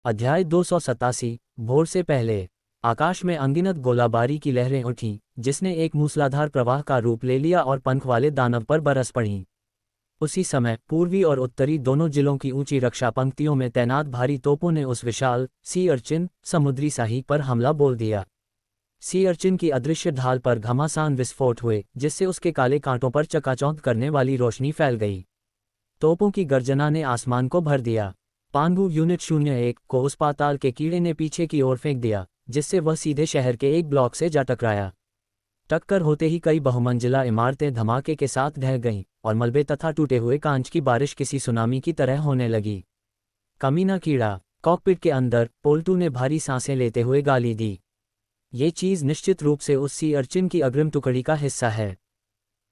अध्याय 287 भोर से पहले। आकाश में अनगिनत गोलाबारी की लहरें उठीं, जिसने एक मूसलाधार प्रवाह का रूप ले लिया और पंख वाले दानव पर बरस पड़ीं। उसी समय पूर्वी और उत्तरी दोनों जिलों की ऊंची रक्षा पंक्तियों में तैनात भारी तोपों ने उस विशाल सी अर्चिन समुद्री साही पर हमला बोल दिया। सी अर्चिन की अदृश्य ढाल पर घमासान विस्फोट हुए, जिससे उसके काले कांटों पर चकाचौंध करने वाली रोशनी फैल गई। तोपों की गर्जना ने आसमान को भर दिया। पांगू यूनिट 01 को उस पाताल के कीड़े ने पीछे की ओर फेंक दिया, जिससे वह सीधे शहर के एक ब्लॉक से जा टकराया। टक्कर होते ही कई बहुमंजिला इमारतें धमाके के साथ ढह गईं और मलबे तथा टूटे हुए कांच की बारिश किसी सुनामी की तरह होने लगी। कमीना कीड़ा। कॉकपिट के अंदर पोल्टू ने भारी सांसें लेते हुए गाली दी। ये चीज़ निश्चित रूप से उस सी अर्चिन की अग्रिम टुकड़ी का हिस्सा है।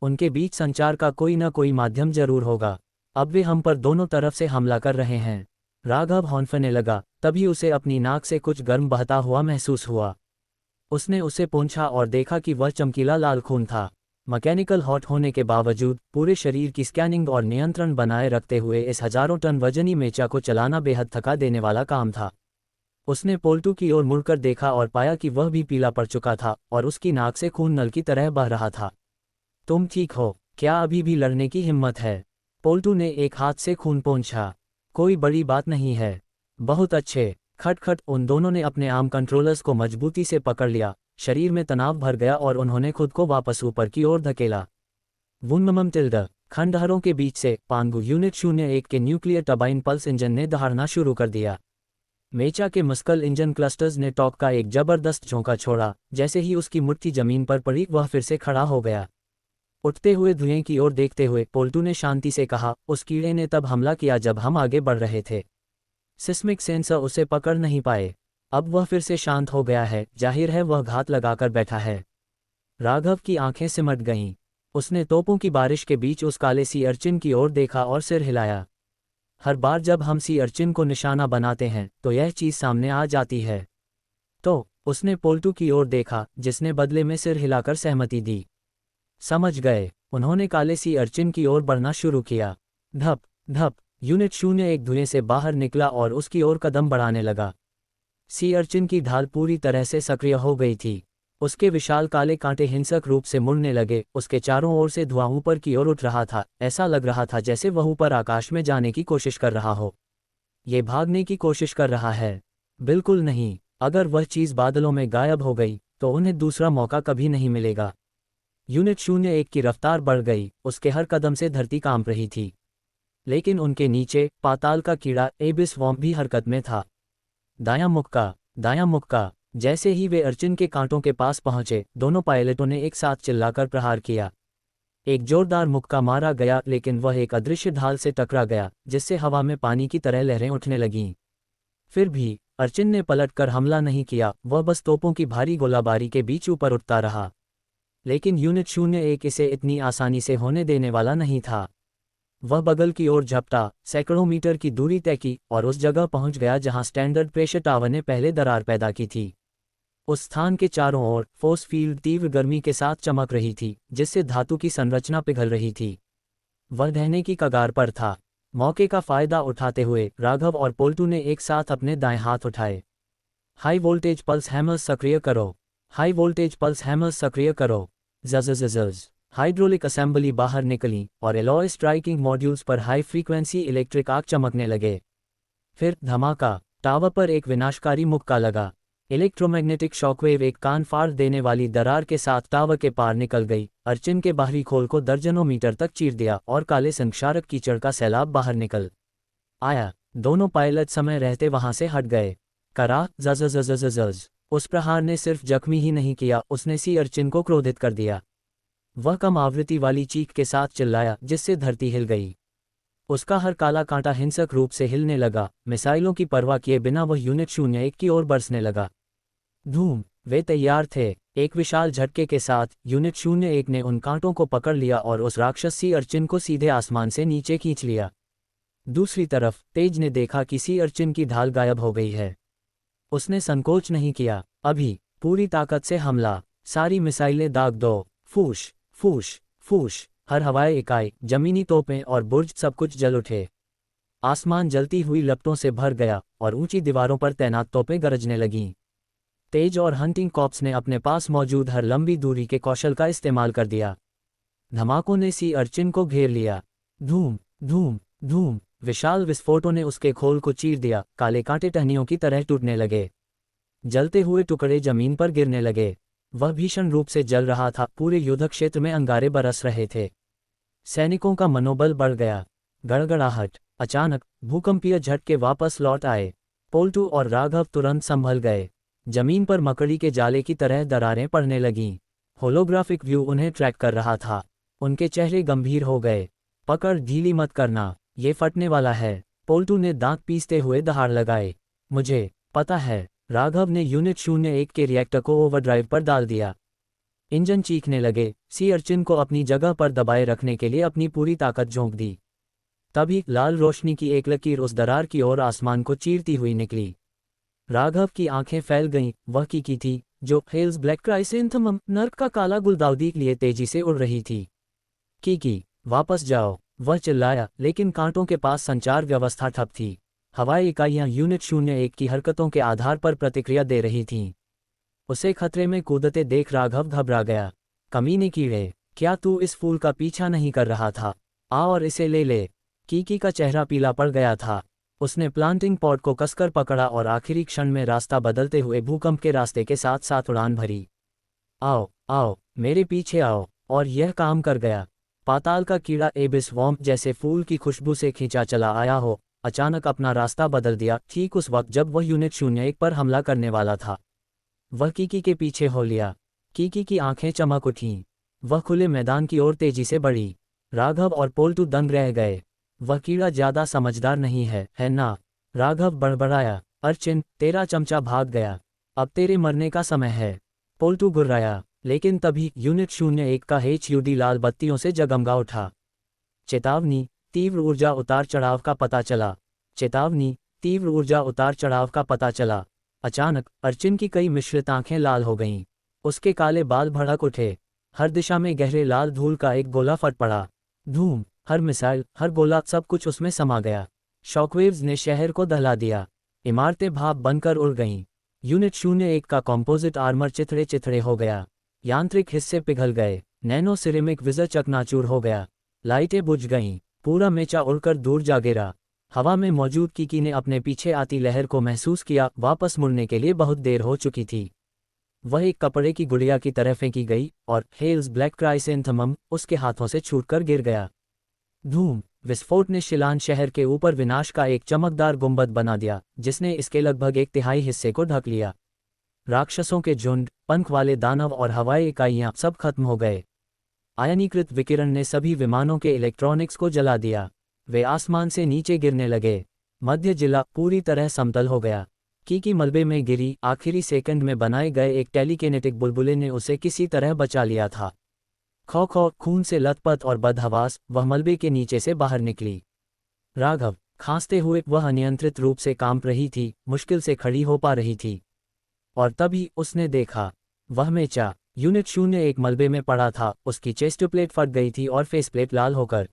उनके बीच संचार का कोई न कोई माध्यम जरूर होगा। अब वे हम पर दोनों तरफ से हमला कर रहे हैं। राघव हौंफने लगा, तभी उसे अपनी नाक से कुछ गर्म बहता हुआ महसूस हुआ। उसने उसे पोंछा और देखा कि वह चमकीला लाल खून था। मैकेनिकल हॉट होने के बावजूद पूरे शरीर की स्कैनिंग और नियंत्रण बनाए रखते हुए इस हजारों टन वजनी मेचा को चलाना बेहद थका देने वाला काम था। उसने पोल्टू की ओर मुड़कर देखा और पाया कि वह भी पीला पड़ चुका था और उसकी नाक से खून नल की तरह बह रहा था। तुम ठीक हो? क्या अभी भी लड़ने की हिम्मत है? पोल्टू ने एक हाथ से खून पोंछा। कोई बड़ी बात नहीं है। बहुत अच्छे। खटखट। उन दोनों ने अपने आर्म कंट्रोलर्स को मजबूती से पकड़ लिया। शरीर में तनाव भर गया और उन्होंने खुद को वापस ऊपर की ओर धकेला। वुनमम टिल्ड। खंडहरों के बीच से पांगू यूनिट 01 के न्यूक्लियर टर्बाइन पल्स इंजन ने दहाड़ना शुरू कर दिया। मेचा के मस्कल इंजन क्लस्टर्स ने टॉक का एक जबरदस्त झोंका छोड़ा। जैसे ही उसकी मुट्ठी जमीन पर पड़ी, वह फिर से खड़ा हो गया। उठते हुए धुएं की ओर देखते हुए पोल्टू ने शांति से कहा, उस कीड़े ने तब हमला किया जब हम आगे बढ़ रहे थे। सिस्मिक सेंसर उसे पकड़ नहीं पाए। अब वह फिर से शांत हो गया है। जाहिर है वह घात लगाकर बैठा है। राघव की आंखें सिमट गईं। उसने तोपों की बारिश के बीच उस काले सी अर्चिन की ओर देखा और सिर हिलाया। हर बार जब हम सी अर्चिन को निशाना बनाते हैं तो यह चीज सामने आ जाती है। तो उसने पोल्टू की ओर देखा, जिसने बदले में सिर हिलाकर सहमति दी। समझ गए। उन्होंने काले सी अर्चिन की ओर बढ़ना शुरू किया। धप धप। यूनिट 01 धुएं से बाहर निकला और उसकी ओर कदम बढ़ाने लगा। सी अर्चिन की ढाल पूरी तरह से सक्रिय हो गई थी। उसके विशाल काले कांटे हिंसक रूप से मुड़ने लगे। उसके चारों ओर से धुआं ऊपर की ओर उठ रहा था। ऐसा लग रहा था जैसे वह ऊपर आकाश में जाने की कोशिश कर रहा हो। ये भागने की कोशिश कर रहा है? बिल्कुल नहीं। अगर वह चीज़ बादलों में गायब हो गई तो उन्हें दूसरा मौका कभी नहीं मिलेगा। यूनिट 01 की रफ्तार बढ़ गई। उसके हर कदम से धरती कांप रही थी। लेकिन उनके नीचे पाताल का कीड़ा एबिस वॉर्म भी हरकत में था। दायां मुक्का, दायां मुक्का। जैसे ही वे अर्चिन के कांटों के पास पहुंचे, दोनों पायलटों ने एक साथ चिल्लाकर प्रहार किया। एक जोरदार मुक्का मारा गया, लेकिन वह एक अदृश्य ढाल से टकरा गया, जिससे हवा में पानी की तरह लहरें उठने लगीं। फिर भी अर्चिन ने पलटकर हमला नहीं किया। वह बस तोपों की भारी गोलाबारी के बीच ऊपर उठता रहा। लेकिन यूनिट 01 इसे इतनी आसानी से होने देने वाला नहीं था। वह बगल की ओर झपटा, सैकड़ों मीटर की दूरी तय की और उस जगह पहुंच गया जहां स्टैंडर्ड प्रेशर टावर ने पहले दरार पैदा की थी। उस स्थान के चारों ओर फोर्स फील्ड तीव्र गर्मी के साथ चमक रही थी, जिससे धातु की संरचना पिघल रही थी। वह ढहने की कगार पर था। मौके का फायदा उठाते हुए राघव और पोल्टू ने एक साथ अपने दाएं हाथ उठाए। हाई वोल्टेज पल्स हैमर्स सक्रिय करो। हाई वोल्टेज पल्स हैमर्स सक्रिय करो। जज़। हाइड्रोलिक असेंबली बाहर निकली और एलॉय स्ट्राइकिंग मॉड्यूल्स पर हाई फ्रीक्वेंसी इलेक्ट्रिक आर्क चमकने लगे। फिर धमाका। टावर पर एक विनाशकारी मुक्का लगा। इलेक्ट्रोमैग्नेटिक शॉकवेव एक कान फाड़ देने वाली दरार के साथ टावर के पार निकल गई। अर्चिन के बाहरी खोल को दर्जनों मीटर तक चीर दिया और काले संक्षारक कीचड़ का सैलाब बाहर निकल आया। दोनों पायलट समय रहते वहां से हट गए। करा जज़। उस प्रहार ने सिर्फ जख्मी ही नहीं किया, उसने सी अर्चिन को क्रोधित कर दिया। वह कम आवृत्ति वाली चीख के साथ चिल्लाया, जिससे धरती हिल गई। उसका हर काला कांटा हिंसक रूप से हिलने लगा। मिसाइलों की परवाह किए बिना वह यूनिट 01 की ओर बरसने लगा। धूम। वे तैयार थे। एक विशाल झटके के साथ यूनिट 01 ने उन कांटों को पकड़ लिया और उस राक्षस सी अर्चिन को सीधे आसमान से नीचे खींच लिया। दूसरी तरफ तेज ने देखा कि सी अर्चिन की ढाल गायब हो गई है। उसने संकोच नहीं किया। अभी पूरी ताकत से हमला। सारी मिसाइलें दाग दो। फूश फूश फूश। हर हवाई इकाई, जमीनी तोपें और बुर्ज सब कुछ जल उठे। आसमान जलती हुई लपटों से भर गया और ऊंची दीवारों पर तैनात तोपें गरजने लगीं। तेज और हंटिंग कॉप्स ने अपने पास मौजूद हर लंबी दूरी के कौशल का इस्तेमाल कर दिया। धमाकों ने सी अर्चिन को घेर लिया। धूम धूम धूम, विशाल विस्फोटों ने उसके खोल को चीर दिया। काले कांटे टहनियों की तरह टूटने लगे। जलते हुए टुकड़े जमीन पर गिरने लगे। वह भीषण रूप से जल रहा था। पूरे युद्ध क्षेत्र में अंगारे बरस रहे थे। सैनिकों का मनोबल बढ़ गया। गड़गड़ाहट। अचानक भूकंपीय झटके वापस लौट आए। पोल्टू और राघव तुरंत संभल गए। जमीन पर मकड़ी के जाले की तरह दरारें पड़ने लगीं। होलोग्राफिक व्यू उन्हें ट्रैक कर रहा था। उनके चेहरे गंभीर हो गए। पकड़ ढीली मत करना, ये फटने वाला है। पोल्टू ने दांत पीसते हुए दहाड़ लगाए। मुझे पता है। राघव ने यूनिट 01 के रिएक्टर को ओवरड्राइव पर डाल दिया। इंजन चीखने लगे। सी अर्चिन को अपनी जगह पर दबाए रखने के लिए अपनी पूरी ताकत झोंक दी। तभी लाल रोशनी की एक लकीर उस दरार की ओर आसमान को चीरती हुई निकली। राघव की आंखें फैल गईं। वह कीकी थी जो हेल्स ब्लैक क्राइसेंथेमम नर्क का काला गुलदाउदी के लिए तेजी से उड़ रही थी। कीकी, वापस जाओ, वह चिल्लाया, लेकिन कांटों के पास संचार व्यवस्था ठप थी। हवाई इकाइयां यूनिट 01 की हरकतों के आधार पर प्रतिक्रिया दे रही थीं। उसे खतरे में कूदते देख राघव घबरा गया। कमीने कीड़े, क्या तू इस फूल का पीछा नहीं कर रहा था? आ और इसे ले ले। कीकी का चेहरा पीला पड़ गया था। उसने प्लांटिंग पॉड को कसकर पकड़ा और आखिरी क्षण में रास्ता बदलते हुए भूकंप के रास्ते के साथ साथ उड़ान भरी। आओ आओ, मेरे पीछे आओ। और यह काम कर गया। पाताल का कीड़ा एबिस वॉम्प जैसे फूल की खुशबू से खींचा चला आया हो, अचानक अपना रास्ता बदल दिया। ठीक उस वक्त जब वह यूनिट 01 पर हमला करने वाला था। वह कीकी के पीछे हो लिया। कीकी की आंखें चमक उठीं। वह खुले मैदान की ओर तेजी से बढ़ी। राघव और पोल्टू दंग रह गए। वह कीड़ा ज्यादा समझदार नहीं है ना? राघव बड़बड़ाया। अर्चिन, तेरा चमचा भाग गया। अब तेरे मरने का समय है। पोल्टू गुर्राया। लेकिन तभी यूनिट 01 का HUD लाल बत्तियों से जगमगा उठा। चेतावनी, तीव्र ऊर्जा उतार चढ़ाव का पता चला। चेतावनी, तीव्र ऊर्जा उतार चढ़ाव का पता चला। अचानक अर्चिन की कई मिश्रित आंखें लाल हो गईं। उसके काले बाल भड़क उठे। हर दिशा में गहरे लाल धूल का एक गोला फट पड़ा। धूम, हर मिसाइल, हर गोला, सब कुछ उसमें समा गया। शॉकवेव्स ने शहर को दहला दिया। इमारतें भाप बनकर उड़ गईं। यूनिट 01 का कॉम्पोजिट आर्मर चिथड़े चिथड़े हो गया। यांत्रिक हिस्से पिघल गए। नैनो सिरेमिक विजर चकनाचूर हो गया। लाइटें बुझ गईं। पूरा मेचा उड़कर दूर जा गिरा। हवा में मौजूद कीकी ने अपने पीछे आती लहर को महसूस किया। वापस मुड़ने के लिए बहुत देर हो चुकी थी। वह एक कपड़े की गुड़िया की तरह फेंकी गई और हेल्स ब्लैक क्राइसेंथेमम उसके हाथों से छूटकर गिर गया। धूम, विस्फोट ने शिलान शहर के ऊपर विनाश का एक चमकदार गुंबद बना दिया, जिसने इसके लगभग 1/3 हिस्से को ढक लिया। राक्षसों के झुंड, पंख वाले दानव और हवाई इकाइयां सब खत्म हो गए। आयनीकृत विकिरण ने सभी विमानों के इलेक्ट्रॉनिक्स को जला दिया। वे आसमान से नीचे गिरने लगे। मध्य जिला पूरी तरह समतल हो गया। कीकी मलबे में गिरी। आखिरी सेकंड में बनाए गए एक टेलीकिनेटिक बुलबुले ने उसे किसी तरह बचा लिया था। खौ खौ, खून से लथपथ और बदहवास, वह मलबे के नीचे से बाहर निकली। राघव, खांसते हुए, वह अनियंत्रित रूप से कांप रही थी, मुश्किल से खड़ी हो पा रही थी। और तभी उसने देखा, वह मेचा यूनिट 01 मलबे में पड़ा था। उसकी चेस्ट प्लेट फट गई थी और फेस प्लेट लाल होकर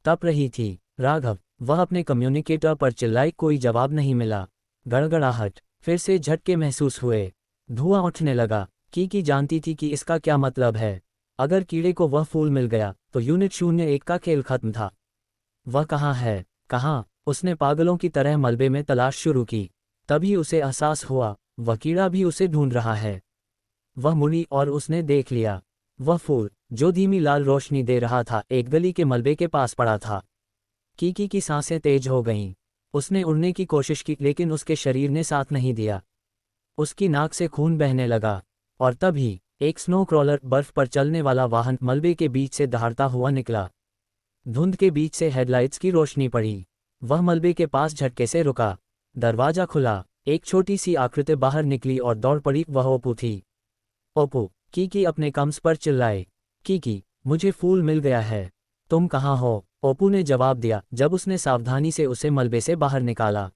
तप रही थी। राघव, वह अपने कम्युनिकेटर पर चिल्लाई। कोई जवाब नहीं मिला। गड़गड़ाहट, फिर से झटके महसूस हुए। धुआं उठने लगा। कीकी जानती थी कि इसका क्या मतलब है। अगर कीड़े को वह फूल मिल गया तो यूनिट 01 का खेल खत्म था। वह कहाँ है? कहाँ? उसने पागलों की तरह मलबे में तलाश शुरू की। तभी उसे एहसास हुआ, वह कीड़ा भी उसे ढूंढ रहा है। वह मुड़ी और उसने देख लिया। वह फूल, जो धीमी लाल रोशनी दे रहा था, एक गली के मलबे के पास पड़ा था। कीकी की सांसें तेज हो गईं। उसने उड़ने की कोशिश की, लेकिन उसके शरीर ने साथ नहीं दिया। उसकी नाक से खून बहने लगा। और तभी एक स्नो क्रॉलर, बर्फ पर चलने वाला वाहन, मलबे के बीच से दहाड़ता हुआ निकला। धुंध के बीच से हेडलाइट्स की रोशनी पड़ी। वह मलबे के पास झटके से रुका। दरवाजा खुला। एक छोटी सी आकृति बाहर निकली और दौड़ पड़ी। वह ओपू थी। ओपू, कीकी अपने कम्स पर चिल्लाए। कीकी, मुझे फूल मिल गया है। तुम कहाँ हो? ओपू ने जवाब दिया जब उसने सावधानी से उसे मलबे से बाहर निकाला।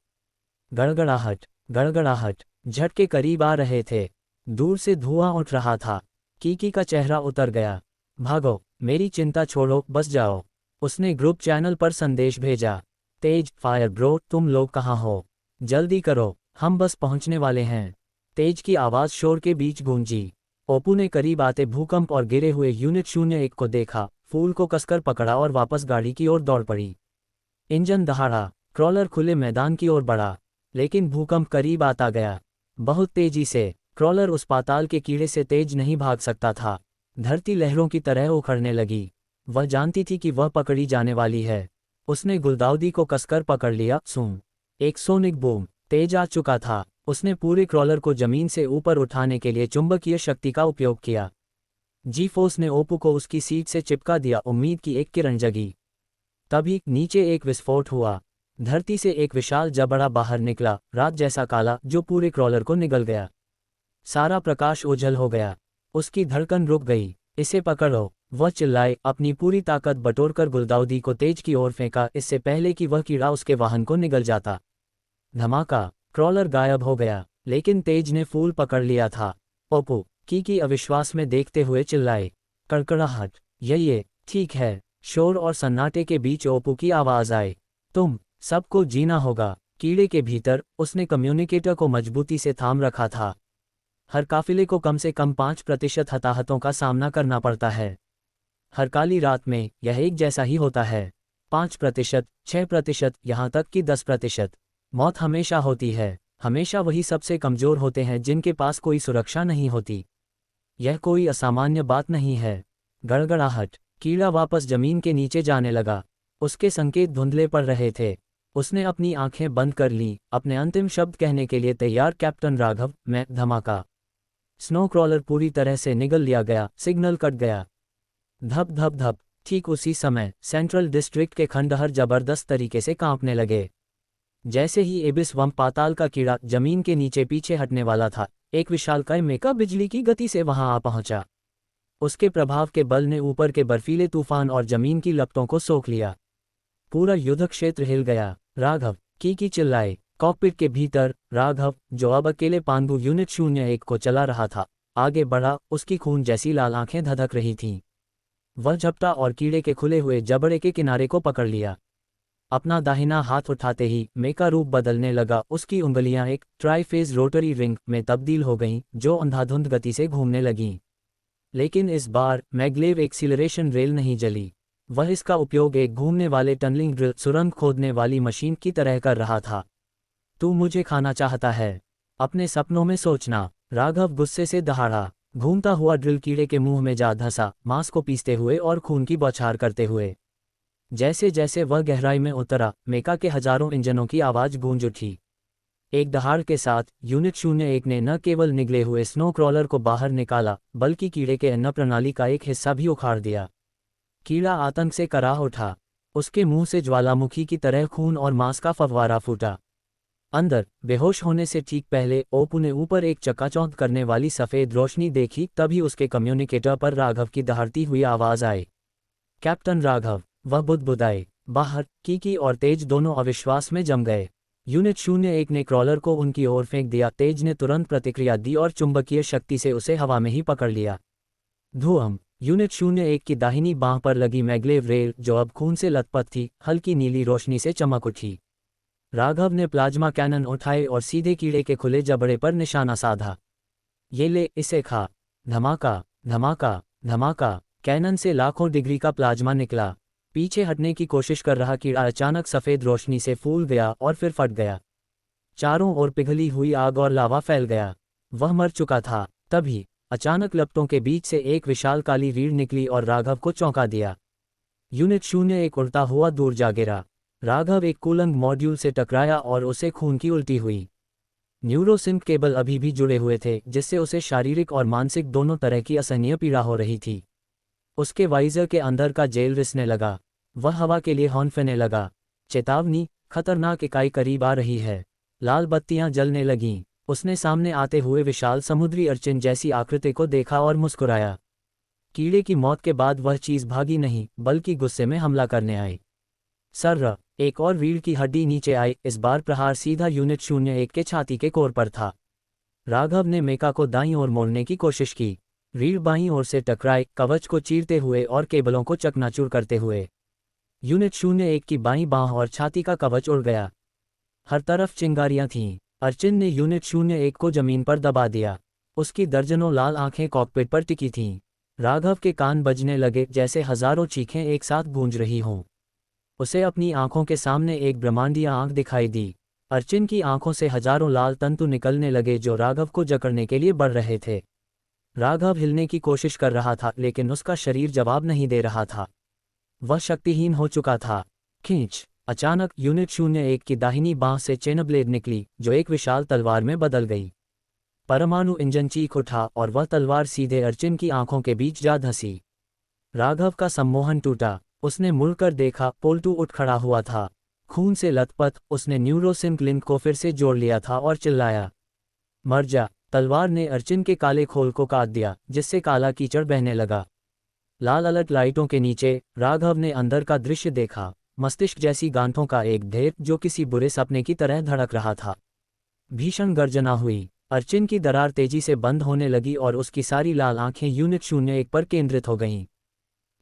गड़गड़ाहट, गड़गड़ाहट, झटके करीब आ रहे थे। दूर से धुआं उठ रहा था। कीकी का चेहरा उतर गया। भागो, मेरी चिंता छोड़ो, बस जाओ। उसने ग्रुप चैनल पर संदेश भेजा। तेज फायर ब्रो, तुम लोग कहाँ हो? जल्दी करो, हम बस पहुंचने वाले हैं। तेज की आवाज़ शोर के बीच गूंजी। ओपू ने करीब आते भूकंप और गिरे हुए यूनिट 01 को देखा, फूल को कसकर पकड़ा और वापस गाड़ी की ओर दौड़ पड़ी। इंजन दहाड़ा, क्रॉलर खुले मैदान की ओर बढ़ा, लेकिन भूकंप करीब आता गया। बहुत तेजी से। क्रॉलर उस पाताल के कीड़े से तेज नहीं भाग सकता था। धरती लहरों की तरह उखड़ने लगी। वह जानती थी कि वह पकड़ी जाने वाली है। उसने गुलदाउदी को कसकर पकड़ लिया। सूं। एक सोनिक बूम। तेज आ चुका था। उसने पूरे क्रॉलर को जमीन से ऊपर उठाने के लिए चुंबकीय शक्ति का उपयोग किया। जी फोर्स ने ओपू को उसकी सीट से चिपका दिया। उम्मीद की एक किरण जगी। तभी नीचे एक विस्फोट हुआ। धरती से एक विशाल जबड़ा बाहर निकला, रात जैसा काला, जो पूरे क्रॉलर को निगल गया। सारा प्रकाश ओझल हो गया। उसकी धड़कन रुक गई। इसे पकड़ो, वह चिल्लाए, अपनी पूरी ताकत बटोरकर गुलदाउदी को तेज की ओर फेंका, इससे पहले कि वह कीड़ा उसके वाहन को निगल जाता। धमाका। क्रॉलर गायब हो गया, लेकिन तेज ने फूल पकड़ लिया था। ओपू की अविश्वास में देखते हुए चिल्लाए। कड़कड़ाहट। ये ठीक है। शोर और सन्नाटे के बीच ओपू की आवाज आए। तुम सबको जीना होगा। कीड़े के भीतर उसने कम्युनिकेटर को मजबूती से थाम रखा था। हर काफिले को कम से कम 5% हताहतों का सामना करना पड़ता है। हर काली रात में यह एक जैसा ही होता है। 5%, 6%, यहाँ तक कि 10%। मौत हमेशा होती है। हमेशा वही सबसे कमजोर होते हैं जिनके पास कोई सुरक्षा नहीं होती। यह कोई असामान्य बात नहीं है। गड़गड़ाहट। कीड़ा वापस जमीन के नीचे जाने लगा। उसके संकेत धुंधले पड़ रहे थे। उसने अपनी आंखें बंद कर ली, अपने अंतिम शब्द कहने के लिए तैयार। कैप्टन राघव, मैं। धमाका। स्नो क्रॉलर पूरी तरह से निगल लिया गया। सिग्नल कट गया। धप धप धप। ठीक उसी समय सेंट्रल डिस्ट्रिक्ट के खंडहर जबरदस्त तरीके से कांपने लगे। जैसे ही एबिस वम पाताल का कीड़ा जमीन के नीचे पीछे हटने वाला था, एक विशालकाय मेका बिजली की गति से वहां आ पहुंचा। उसके प्रभाव के बल ने ऊपर के बर्फीले तूफान और जमीन की लपटों को सोख लिया। पूरा युद्ध क्षेत्र हिल गया। राघव की चिल्लाए। कॉकपिट के भीतर राघव, जो अब अकेले पांडु यूनिट 01 को चला रहा था, आगे बढ़ा। उसकी खून जैसी लाल आंखें धधक रही थीं। वह झपटा और कीड़े के खुले हुए जबड़े के किनारे को पकड़ लिया। अपना दाहिना हाथ उठाते ही मेका रूप बदलने लगा। उसकी उंगलियां एक ट्राईफेज रोटरी रिंग में तब्दील हो गईं, जो अंधाधुंध गति से घूमने लगीं। लेकिन इस बार मैग्लेव एक्सीलरेशन रेल नहीं जली। वह इसका उपयोग एक घूमने वाले टनलिंग ड्रिल, सुरंग खोदने वाली मशीन की तरह कर रहा था। तू मुझे खाना चाहता है? अपने सपनों में सोचना। राघव गुस्से से दहाड़ा। घूमता हुआ ड्रिल कीड़े के मुंह में जा धंसा, मांस को पीसते हुए और खून की बौछार करते हुए। जैसे जैसे वह गहराई में उतरा, मेका के हजारों इंजनों की आवाज गूंज उठी। एक दहाड़ के साथ यूनिट 01 ने न केवल निगले हुए स्नो क्रॉलर को बाहर निकाला, बल्कि कीड़े के अन्न प्रणाली का एक हिस्सा भी उखाड़ दिया। कीड़ा आतंक से कराह उठा। उसके मुंह से ज्वालामुखी की तरह खून और मांस का फव्वारा फूटा। अंदर बेहोश होने से ठीक पहले ओपू ने ऊपर एक चकाचौंध करने वाली सफेद रोशनी देखी। तभी उसके कम्युनिकेटर पर राघव की दहाड़ती हुई आवाज आई। कैप्टन राघव। वह बुदबुदाए। बाहर की और तेज दोनों अविश्वास में जम गए। यूनिट 01 ने क्रॉलर को उनकी ओर फेंक दिया। तेज ने तुरंत प्रतिक्रिया दी और चुंबकीय शक्ति से उसे हवा में ही पकड़ लिया। धुआं। यूनिट 01 की दाहिनी बांह पर लगी मैग्लेव रेल, जो अब खून से लथपथ थी, हल्की नीली रोशनी से चमक उठी। राघव ने प्लाज्मा कैनन उठाए और सीधे कीड़े के खुले जबड़े पर निशाना साधा। ये ले, इसे खा। धमाका, धमाका, धमाका। कैनन से लाखों डिग्री का प्लाज्मा निकला। पीछे हटने की कोशिश कर रहा कीड़ा अचानक सफेद रोशनी से फूल गया और फिर फट गया। चारों ओर पिघली हुई आग और लावा फैल गया। वह मर चुका था। तभी अचानक लपटों के बीच से एक विशाल काली रीढ़ निकली और राघव को चौंका दिया। यूनिट 01 उड़ता हुआ दूर जा गिरा। राघव एक कूलंग मॉड्यूल से टकराया और उसे खून की उल्टी हुई। न्यूरोसिंक केबल अभी भी जुड़े हुए थे, जिससे उसे शारीरिक और मानसिक दोनों तरह की असहनीय पीड़ा हो रही थी। उसके वाइजर के अंदर का जेल रिसने लगा। वह हवा के लिए हॉर्न लगा। चेतावनी, खतरनाक इकाई करीब आ रही है। लाल बत्तियां जलने लगीं। उसने सामने आते हुए विशाल समुद्री अर्चिन जैसी आकृति को देखा और मुस्कुराया। कीड़े की मौत के बाद वह चीज भागी नहीं, बल्कि गुस्से में हमला करने आई। सर्र। एक और रीढ़ की हड्डी नीचे आई। इस बार प्रहार सीधा यूनिट 01 के छाती के कोर पर था। राघव ने मेका को दाईं ओर मोड़ने की कोशिश की। रीढ़ बाईं ओर से टकराई, कवच को चीरते हुए और केबलों को चकनाचूर करते हुए। यूनिट 01 की बाईं बांह और छाती का कवच उड़ गया। हर तरफ चिंगारियां थीं। अर्चिन ने यूनिट 01 को जमीन पर दबा दिया। उसकी दर्जनों लाल आंखें कॉकपिट पर टिकी थीं। राघव के कान बजने लगे जैसे हजारों चीखें एक साथ गूंज रही हों। उसे अपनी आंखों के सामने एक ब्रह्मांडीय आंख दिखाई दी। अर्चिन की आंखों से हजारों लाल तंतु निकलने लगे जो राघव को जकड़ने के लिए बढ़ रहे थे। राघव हिलने की कोशिश कर रहा था लेकिन उसका शरीर जवाब नहीं दे रहा था। वह शक्तिहीन हो चुका था। खींच! अचानक यूनिट 01 की दाहिनी बांह से चेन ब्लेड निकली जो एक विशाल तलवार में बदल गई। परमाणु इंजन चीख उठा और वह तलवार सीधे अर्चिन की आंखों के बीच जा धंसी। राघव का सम्मोहन टूटा। उसने मुड़कर देखा, पोल्टू उठ खड़ा हुआ था, खून से लथपथ। उसने न्यूरोसिंक लिंक को फिर से जोड़ लिया था और चिल्लाया, मर जा। तलवार ने अर्चिन के काले खोल को काट दिया जिससे काला कीचड़ बहने लगा। लाल अलर्ट लाइटों के नीचे राघव ने अंदर का दृश्य देखा। मस्तिष्क जैसी गांठों का एक ढेर जो किसी बुरे सपने की तरह धड़क रहा था। भीषण गर्जना हुई। अर्चिन की दरार तेजी से बंद होने लगी और उसकी सारी लाल आंखें यूनिट 01 पर केंद्रित हो गईं।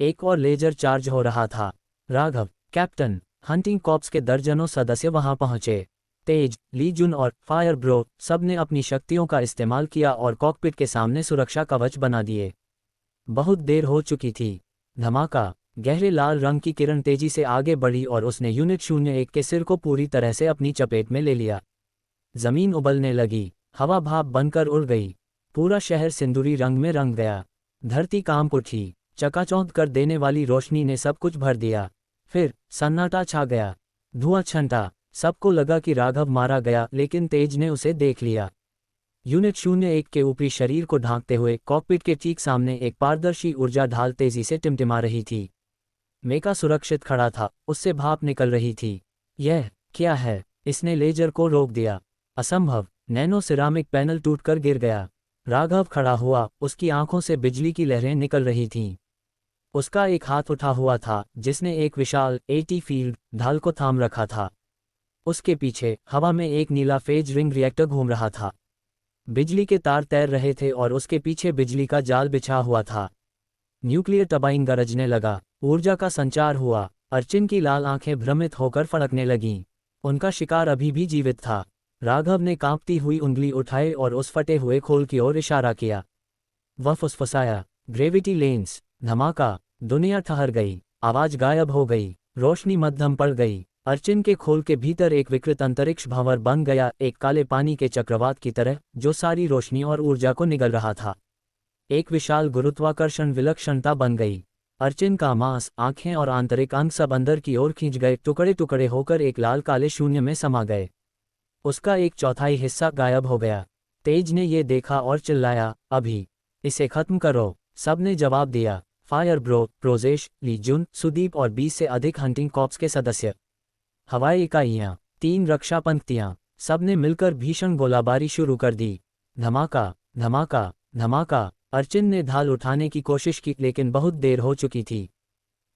एक और लेजर चार्ज हो रहा था। राघव, कैप्टन, हंटिंग कॉर्प्स के दर्जनों सदस्य वहां पहुंचे। तेज, ली जुन और फायर ब्रो सब ने अपनी शक्तियों का इस्तेमाल किया और कॉकपिट के सामने सुरक्षा कवच बना दिए। बहुत देर हो चुकी थी। धमाका! गहरे लाल रंग की किरण तेजी से आगे बढ़ी और उसने यूनिट 01 के सिर को पूरी तरह से अपनी चपेट में ले लिया। जमीन उबलने लगी। हवा भाप बनकर उड़ गई। पूरा शहर सिंदूरी रंग में रंग गया। धरती कांप उठी। चकाचौंध कर देने वाली रोशनी ने सब कुछ भर दिया। फिर सन्नाटा छा गया। धुआं छंटा। सबको लगा कि राघव मारा गया लेकिन तेज ने उसे देख लिया। यूनिट 01 के ऊपरी शरीर को ढांकते हुए कॉकपिट के ठीक सामने एक पारदर्शी ऊर्जा ढाल तेजी से टिमटिमा रही थी। मेका सुरक्षित खड़ा था, उससे भाप निकल रही थी। यह क्या है? इसने लेजर को रोक दिया। असंभव! नैनो सिरामिक पैनल टूटकर गिर गया। राघव खड़ा हुआ, उसकी आंखों से बिजली की लहरें निकल रही थीं। उसका एक हाथ उठा हुआ था जिसने एक विशाल एटी फील्ड ढाल को थाम रखा था। उसके पीछे हवा में एक नीला फेज रिंग रिएक्टर घूम रहा था। बिजली के तार तैर रहे थे और उसके पीछे बिजली का जाल बिछा हुआ था। न्यूक्लियर टरबाइन गरजने लगा। ऊर्जा का संचार हुआ। अर्चिन की लाल आंखें भ्रमित होकर फड़कने लगीं। उनका शिकार अभी भी जीवित था। राघव ने कांपती हुई उंगली उठाई और उस फटे हुए खोल की ओर इशारा किया। वह फुसफुसाया, ग्रेविटी लेंस। धमाका! दुनिया ठहर गई। आवाज गायब हो गई। रोशनी मध्यम पड़ गई। अर्चिन के खोल के भीतर एक विकृत अंतरिक्ष भंवर बन गया, एक काले पानी के चक्रवात की तरह जो सारी रोशनी और ऊर्जा को निगल रहा था। एक विशाल गुरुत्वाकर्षण विलक्षणता बन गई। अर्चिन का मांस, आंखें और आंतरिक अंग सब अंदर की ओर खींच गए, टुकड़े टुकड़े होकर एक लाल काले शून्य में समा गए। उसका एक चौथाई हिस्सा गायब हो गया। तेज ने ये देखा और चिल्लाया, अभी इसे खत्म करो। सबने जवाब दिया। फायर ब्रो, प्रोजेश, ली जुन, सुदीप और 20 से अधिक हंटिंग कॉर्प्स के सदस्य, हवाई इकाइयां, 3 रक्षा पंक्तियां, सबने मिलकर भीषण गोलाबारी शुरू कर दी। धमाका! धमाका! धमाका! अर्चिन ने ढाल उठाने की कोशिश की लेकिन बहुत देर हो चुकी थी।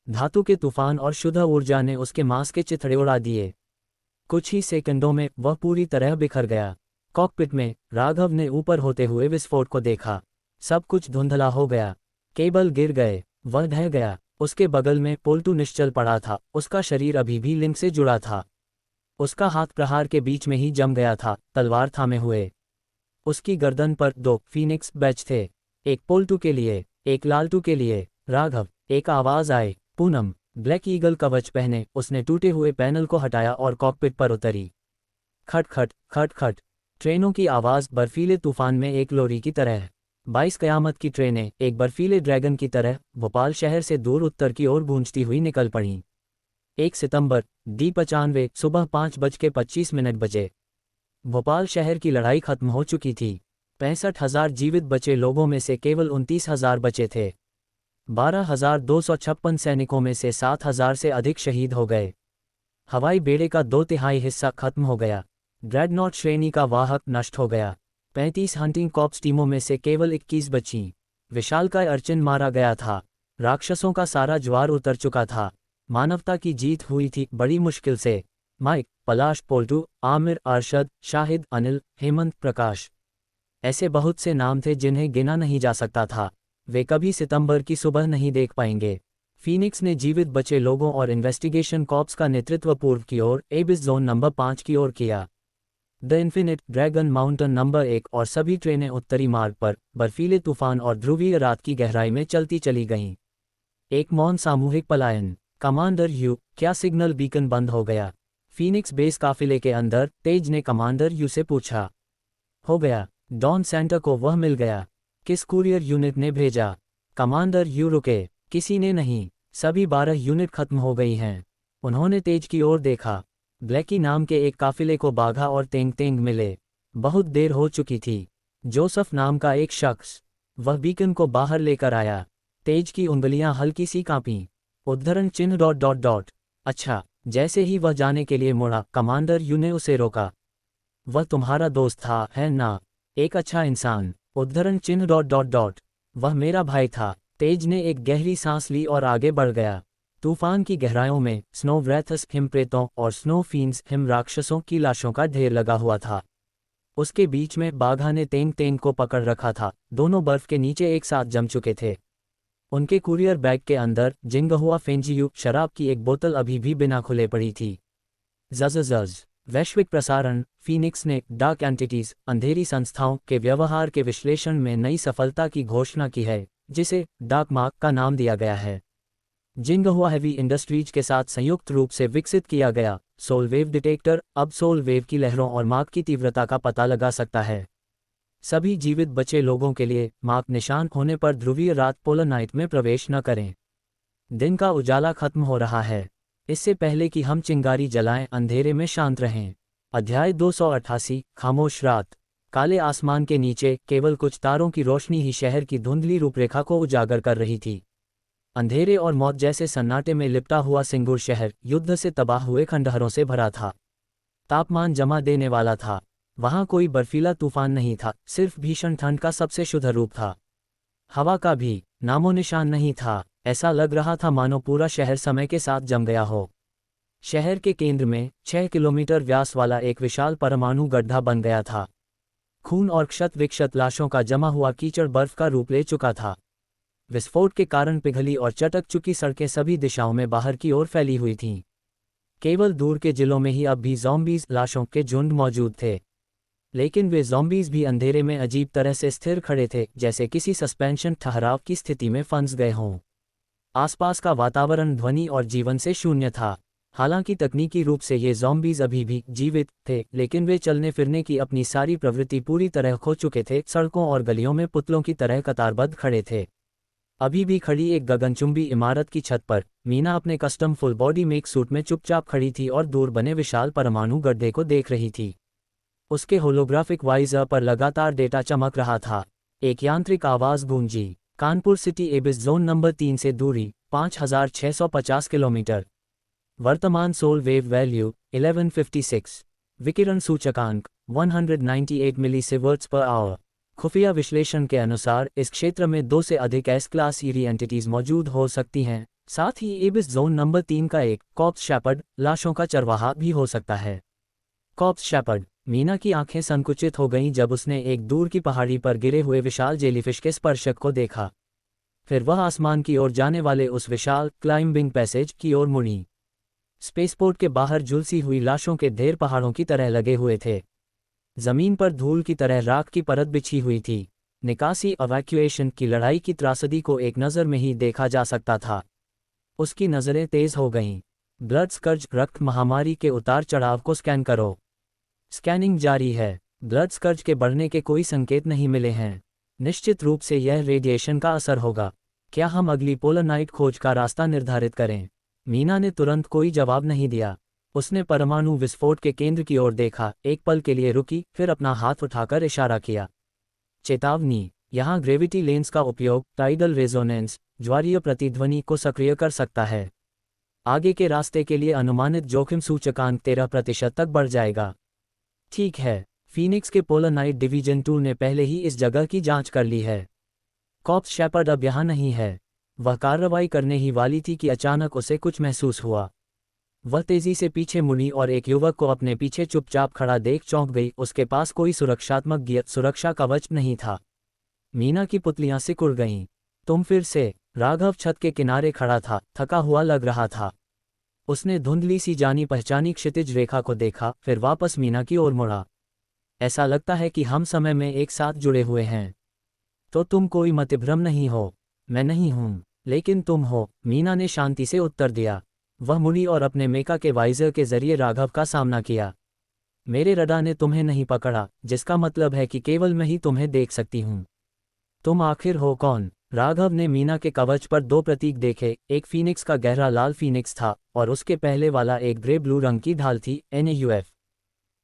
धातु के तूफान और शुद्ध ऊर्जा ने उसके मांस के चिथड़े उड़ा दिए। कुछ ही सेकंडों में वह पूरी तरह बिखर गया। कॉकपिट में राघव ने ऊपर होते हुए विस्फोट को देखा। सब कुछ धुंधला हो गया। केबल गिर गए। वह ढह गया। उसके बगल में पोल्टू निश्चल पड़ा था। उसका शरीर अभी भी लिंक से जुड़ा था। उसका हाथ प्रहार के बीच में ही जम गया था, तलवार थामे हुए। उसकी गर्दन पर 2 फीनिक्स बैच थे, एक पोल्टू के लिए, एक लालटू के लिए। राघव! एक आवाज आई, पूनम। ब्लैक ईगल कवच पहने उसने टूटे हुए पैनल को हटाया और कॉकपिट पर उतरी। खट खट खट खट। ट्रेनों की आवाज बर्फीले तूफान में एक लोरी की तरह। 22 कयामत की ट्रेनें एक बर्फीले ड्रैगन की तरह भोपाल शहर से दूर उत्तर की ओर गूंजती हुई निकल पड़ीं। 1 सितंबर D95 सुबह 5:25 बजे। भोपाल शहर की लड़ाई खत्म हो चुकी थी। 65,000 जीवित बचे लोगों में से केवल 29,000 बचे थे। 12,256 सैनिकों में से 7,000 से अधिक शहीद हो गए। हवाई बेड़े का 2/3 हिस्सा खत्म हो गया। ड्रेडनॉट श्रेणी का वाहक नष्ट हो गया। 35 हंटिंग कॉर्प्स टीमों में से केवल 21 बचीं। विशालकाय अर्चिन मारा गया था। राक्षसों का सारा ज्वार उतर चुका था। मानवता की जीत हुई थी, बड़ी मुश्किल से। माइक, पलाश, पोल्टू, आमिर, अरशद, शाहिद, अनिल, हेमंत, प्रकाश, ऐसे बहुत से नाम थे जिन्हें गिना नहीं जा सकता था। वे कभी सितंबर की सुबह नहीं देख पाएंगे। फीनिक्स ने जीवित बचे लोगों और इन्वेस्टिगेशन कॉर्प्स का नेतृत्व पूर्व की ओर एबिस जोन नंबर 5 की ओर किया। The infinite, dragon mountain number 1 और सभी ट्रेनें उत्तरी मार्ग पर बर्फीले तूफान और ध्रुवीय रात की गहराई में चलती चली गईं। एक मौन सामूहिक पलायन। कमांडर यू, क्या सिग्नल बीकन बंद हो गया? फीनिक्स बेस काफिले के अंदर तेज ने कमांडर यू से पूछा। हो गया, डॉन सेंटर को वह मिल गया। किस कुरियर यूनिट ने भेजा? कमांडर यू रुके, किसी ने नहीं, सभी 12 यूनिट खत्म हो गई हैं। उन्होंने तेज की ओर देखा। ब्लैकी नाम के एक काफिले को बाघा और तेंग तेंग मिले। बहुत देर हो चुकी थी। जोसफ नाम का एक शख्स, वह बीकन को बाहर लेकर आया। तेज की उंगलियां हल्की सी कांपीं। उद्धरण चिन्ह ... अच्छा। जैसे ही वह जाने के लिए मुड़ा, कमांडर यू ने उसे रोका। वह तुम्हारा दोस्त था, है ना? एक अच्छा इंसान। उद्धरण चिन्ह ... वह मेरा भाई था। तेज ने एक गहरी सांस ली और आगे बढ़ गया। तूफान की गहराइयों में स्नो व्रैथस, हिमप्रेतों और स्नो फीन्स, हिम राक्षसों की लाशों का ढेर लगा हुआ था। उसके बीच में बाघा ने तेंग तेंग को पकड़ रखा था। दोनों बर्फ के नीचे एक साथ जम चुके थे। उनके कुरियर बैग के अंदर जिंगहुआ फेंजियू शराब की एक बोतल अभी भी बिना खुले पड़ी थी। जज वैश्विक प्रसारण। फीनिक्स ने डार्क एंटिटीज, अंधेरी संस्थाओं के व्यवहार के विश्लेषण में नई सफलता की घोषणा की है, जिसे डार्क मार्क का नाम दिया गया है। जिंगहुआ हेवी इंडस्ट्रीज के साथ संयुक्त रूप से विकसित किया गया सोल वेव डिटेक्टर अब सोल वेव की लहरों और मार्क की तीव्रता का पता लगा सकता है। सभी जीवित बचे लोगों के लिए मार्क निशान होने पर ध्रुवीय रात पोलर नाइट में प्रवेश न करें। दिन का उजाला खत्म हो रहा है। इससे पहले कि हम चिंगारी जलाएं, अंधेरे में शांत रहें। अध्याय 288, खामोश रात। काले आसमान के नीचे केवल कुछ तारों की रोशनी ही शहर की धुंधली रूपरेखा को उजागर कर रही थी। अंधेरे और मौत जैसे सन्नाटे में लिपटा हुआ सिंगूर शहर युद्ध से तबाह हुए खंडहरों से भरा था। तापमान जमा देने वाला था। वहां कोई बर्फीला तूफान नहीं था, सिर्फ भीषण ठंड का सबसे शुद्ध रूप था। हवा का भी नामो निशान नहीं था। ऐसा लग रहा था मानो पूरा शहर समय के साथ जम गया हो। शहर के केंद्र में 6 किलोमीटर व्यास वाला एक विशाल परमाणु गड्ढा बन गया था। खून और क्षत विक्षत लाशों का जमा हुआ कीचड़ बर्फ का रूप ले चुका था। विस्फोट के कारण पिघली और चटक चुकी सड़कें सभी दिशाओं में बाहर की ओर फैली हुई थीं। केवल दूर के जिलों में ही अब भी ज़ॉम्बीज़ लाशों के झुंड मौजूद थे। लेकिन वे ज़ॉम्बीज़ भी अंधेरे में अजीब तरह से स्थिर खड़े थे, जैसे किसी सस्पेंशन ठहराव की स्थिति में फंस गए हों। आसपास का वातावरण ध्वनि और जीवन से शून्य था। हालांकि तकनीकी रूप से ये ज़ॉम्बीज़ अभी भी जीवित थे, लेकिन वे चलने फिरने की अपनी सारी प्रवृत्ति पूरी तरह खो चुके थे। सड़कों और गलियों में पुतलों की तरह कतारबद्ध खड़े थे। अभी भी खड़ी एक गगनचुंबी इमारत की छत पर मीना अपने custom full body make suit में चुपचाप खड़ी थी और दूर बने विशाल परमाणु गड्ढे को देख रही थी। उसके होलोग्राफिक वाइजर पर लगातार डेटा चमक रहा था। एक यांत्रिक आवाज गूंजी। Kanpur city abyss zone number 3 से दूरी 5650 किलोमीटर। वर्तमान सोल वेव वैल्यू 1156। विकिरण सूचकांक 198 मिलीसीवर्ट्स पर आवर। खुफिया विश्लेषण के अनुसार इस क्षेत्र में 2 से अधिक एस क्लास ईरी एंटिटीज मौजूद हो सकती हैं। साथ ही एबिस जोन नंबर 3 का एक कॉर्प्स शेपर्ड लाशों का चरवाहा भी हो सकता है। Corps shepherd. मीना की आंखें संकुचित हो गईं जब उसने एक दूर की पहाड़ी पर गिरे हुए विशाल जेलीफिश के स्पर्शक को देखा। फिर वह आसमान की ओर जाने वाले उस विशाल क्लाइंबिंग पैसेज की ओर मुड़ी। स्पेसपोर्ट के बाहर झुलसी हुई लाशों के ढेर पहाड़ों की तरह लगे हुए थे। जमीन पर धूल की तरह राख की परत बिछी हुई थी। निकासी एवैक्यूएशन की लड़ाई की त्रासदी को एक नज़र में ही देखा जा सकता था। उसकी नज़रें तेज हो गईं। ब्लड स्कर्ज रक्त महामारी के उतार चढ़ाव को स्कैन करो। स्कैनिंग जारी है। ब्लड स्कर्ज के बढ़ने के कोई संकेत नहीं मिले हैं। निश्चित रूप से यह रेडिएशन का असर होगा। क्या हम अगली पोलर नाइट खोज का रास्ता निर्धारित करें? मीना ने तुरंत कोई जवाब नहीं दिया। उसने परमाणु विस्फोट के केंद्र की ओर देखा, एक पल के लिए रुकी, फिर अपना हाथ उठाकर इशारा किया। चेतावनी, यहाँ ग्रेविटी लेंस का उपयोग टाइडल रेजोनेंस ज्वारीय प्रतिध्वनि को सक्रिय कर सकता है। आगे के रास्ते के लिए अनुमानित जोखिम सूचकांक 13% तक बढ़ जाएगा। ठीक है। फीनिक्स के पोलर नाइट डिवीजन 2 ने पहले ही इस जगह की जांच कर ली है। कॉर्प्स शेपर्ड अब यहाँ नहीं है। वह कार्रवाई करने ही वाली थी कि अचानक उसे कुछ महसूस हुआ। वह तेजी से पीछे मुड़ी और एक युवक को अपने पीछे चुपचाप खड़ा देख चौंक गई। उसके पास कोई सुरक्षात्मक गियर सुरक्षा कवच नहीं था। मीना की पुतलियां सिकुड़ गईं। तुम फिर से? राघव छत के किनारे खड़ा था, थका हुआ लग रहा था। उसने धुंधली सी जानी पहचानी क्षितिज रेखा को देखा, फिर वापस मीना की ओर मुड़ा। ऐसा लगता है कि हम समय में एक साथ जुड़े हुए हैं। तो तुम कोई मतिभ्रम नहीं हो? मैं नहीं हूं, लेकिन तुम हो, मीना ने शांति से उत्तर दिया। वह मुड़ी और अपने मेका के वाइजर के जरिए राघव का सामना किया। मेरे रडार ने तुम्हें नहीं पकड़ा, जिसका मतलब है कि केवल मैं ही तुम्हें देख सकती हूं। तुम आखिर हो कौन? राघव ने मीना के कवच पर दो प्रतीक देखे, एक फीनिक्स का गहरा लाल फीनिक्स था और उसके पहले वाला एक ग्रे ब्लू रंग की ढाल थी, NAUF।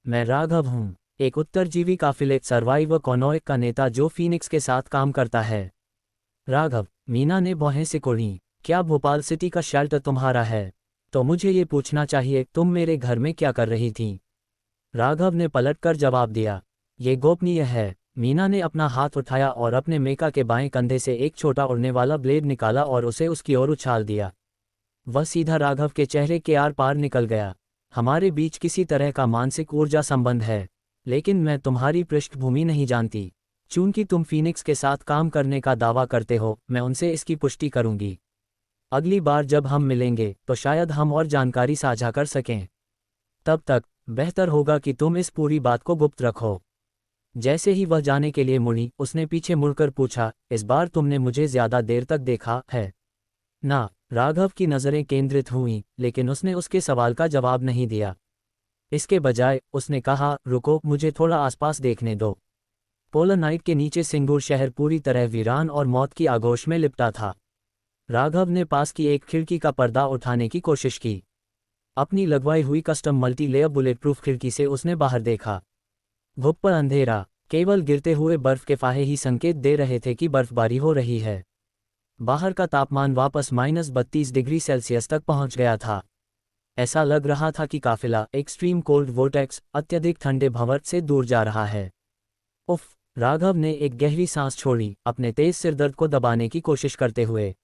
मैं राघव हूं, एक उत्तरजीवी काफिले सर्वाइवर कॉनॉय का नेता जो फीनिक्स के साथ काम करता है। राघव, मीना ने भौहें सिकोड़ी। क्या भोपाल सिटी का शेल्टर तुम्हारा है? तो मुझे ये पूछना चाहिए, तुम मेरे घर में क्या कर रही थी? राघव ने पलटकर जवाब दिया, ये गोपनीय है। मीना ने अपना हाथ उठाया और अपने मेका के बाएं कंधे से एक छोटा उड़ने वाला ब्लेड निकाला और उसे उसकी ओर उछाल दिया। वह सीधा राघव के चेहरे के आर पार निकल गया। हमारे बीच किसी तरह का मानसिक ऊर्जा संबंध है, लेकिन मैं तुम्हारी पृष्ठभूमि नहीं जानती। चूंकि तुम फीनिक्स के साथ काम करने का दावा करते हो, मैं उनसे इसकी पुष्टि करूंगी। अगली बार जब हम मिलेंगे तो शायद हम और जानकारी साझा कर सकें। तब तक बेहतर होगा कि तुम इस पूरी बात को गुप्त रखो। जैसे ही वह जाने के लिए मुड़ी, उसने पीछे मुड़कर पूछा, इस बार तुमने मुझे ज्यादा देर तक देखा है ना? राघव की नज़रें केंद्रित हुईं, लेकिन उसने उसके सवाल का जवाब नहीं दिया। इसके बजाय उसने कहा, रुको, मुझे थोड़ा आसपास देखने दो। पोलर नाइट के नीचे सिंगूर शहर पूरी तरह वीरान और मौत की आगोश में लिपटा था। राघव ने पास की एक खिड़की का पर्दा उठाने की कोशिश की। अपनी लगवाई हुई custom multi layer bullet proof खिड़की से उसने बाहर देखा। धूप पर अंधेरा, केवल गिरते हुए बर्फ के फाहे ही संकेत दे रहे थे कि बर्फबारी हो रही है। बाहर का तापमान वापस -32 डिग्री सेल्सियस तक पहुंच गया था। ऐसा लग रहा था कि काफिला एक्सट्रीम कोल्ड वोर्टेक्स, अत्यधिक ठंडे भंवर से दूर जा रहा है। उफ! राघव ने एक गहरी सांस छोड़ी, अपने तेज सिरदर्द को दबाने की कोशिश करते हुए।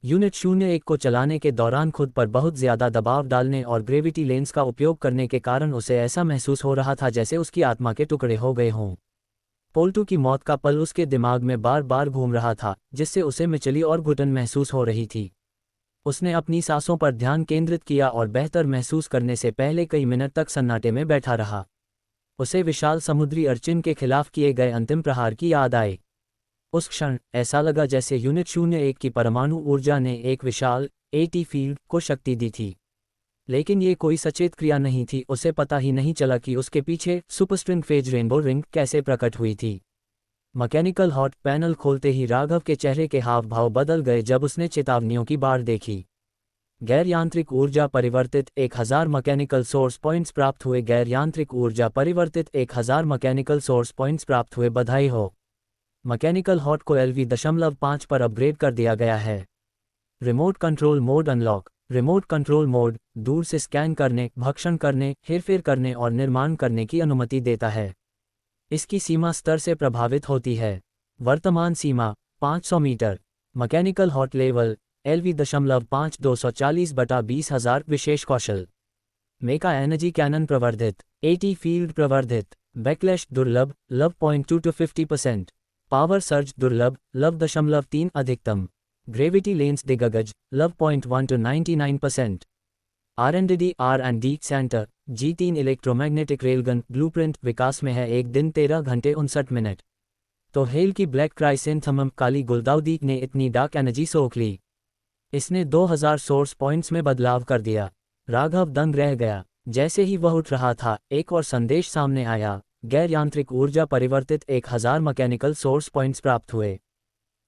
यूनिट 01 को चलाने के दौरान खुद पर बहुत ज्यादा दबाव डालने और ग्रेविटी लेंस का उपयोग करने के कारण उसे ऐसा महसूस हो रहा था जैसे उसकी आत्मा के टुकड़े हो गए हों। पोल्टू की मौत का पल उसके दिमाग में बार बार घूम रहा था, जिससे उसे मिचली और घुटन महसूस हो रही थी। उसने अपनी सांसों पर ध्यान केंद्रित किया और बेहतर महसूस करने से पहले कई मिनट तक सन्नाटे में बैठा रहा। उसे विशाल समुद्री अर्चिन के खिलाफ किए गए अंतिम प्रहार की याद आई। उस क्षण ऐसा लगा जैसे यूनिट 01 की परमाणु ऊर्जा ने एक विशाल AT फील्ड को शक्ति दी थी। लेकिन ये कोई सचेत क्रिया नहीं थी, उसे पता ही नहीं चला कि उसके पीछे सुपरस्ट्रिंग फेज रेनबो रिंग कैसे प्रकट हुई थी। मैकेनिकल हॉट पैनल खोलते ही राघव के चेहरे के हाव भाव बदल गए जब उसने चेतावनियों की बाढ़ देखी। गैर यांत्रिक ऊर्जा परिवर्तित 1000 मैकेनिकल सोर्स पॉइंट्स प्राप्त हुए। गैर यांत्रिक ऊर्जा परिवर्तित 1000 मैकेनिकल सोर्स पॉइंट्स प्राप्त हुए। बधाई हो, मैकेनिकल हॉट को LV.5 पर अपग्रेड कर दिया गया है। Remote control mode unlock. Remote control mode दूर से स्कैन करने, भक्षण करने, हेरफेर करने और निर्माण करने की अनुमति देता है। इसकी सीमा स्तर से प्रभावित होती है। वर्तमान सीमा 500 मीटर। Mechanical hot level LV.5 240/20,000। विशेष कौशल मेका एनर्जी कैनन प्रवर्धित, AT फील्ड प्रवर्धित, बैकलैश दुर्लभ, लव 0.2 to 50%, पावर सर्ज दुर्लभ, लव 0.3 अधिकतम, ग्रेविटी लेंस दिग्गज, लव 0.1 to 99%। R&D centre G3 electromagnetic railgun blueprint विकास में है। 1 दिन 13 घंटे 59 मिनट। तो हेल की ब्लैक क्राइसेंथेमम काली गुलदाउदी ने इतनी डार्क एनर्जी सोख ली। इसने 2000 सोर्स पॉइंट्स में बदलाव कर दिया। राघव दंग रह गया। जैसे ही वह उठ रहा था, एक और संदेश सामने आया। गैर यांत्रिक ऊर्जा परिवर्तित 1000 मैकेनिकल सोर्स पॉइंट्स प्राप्त हुए।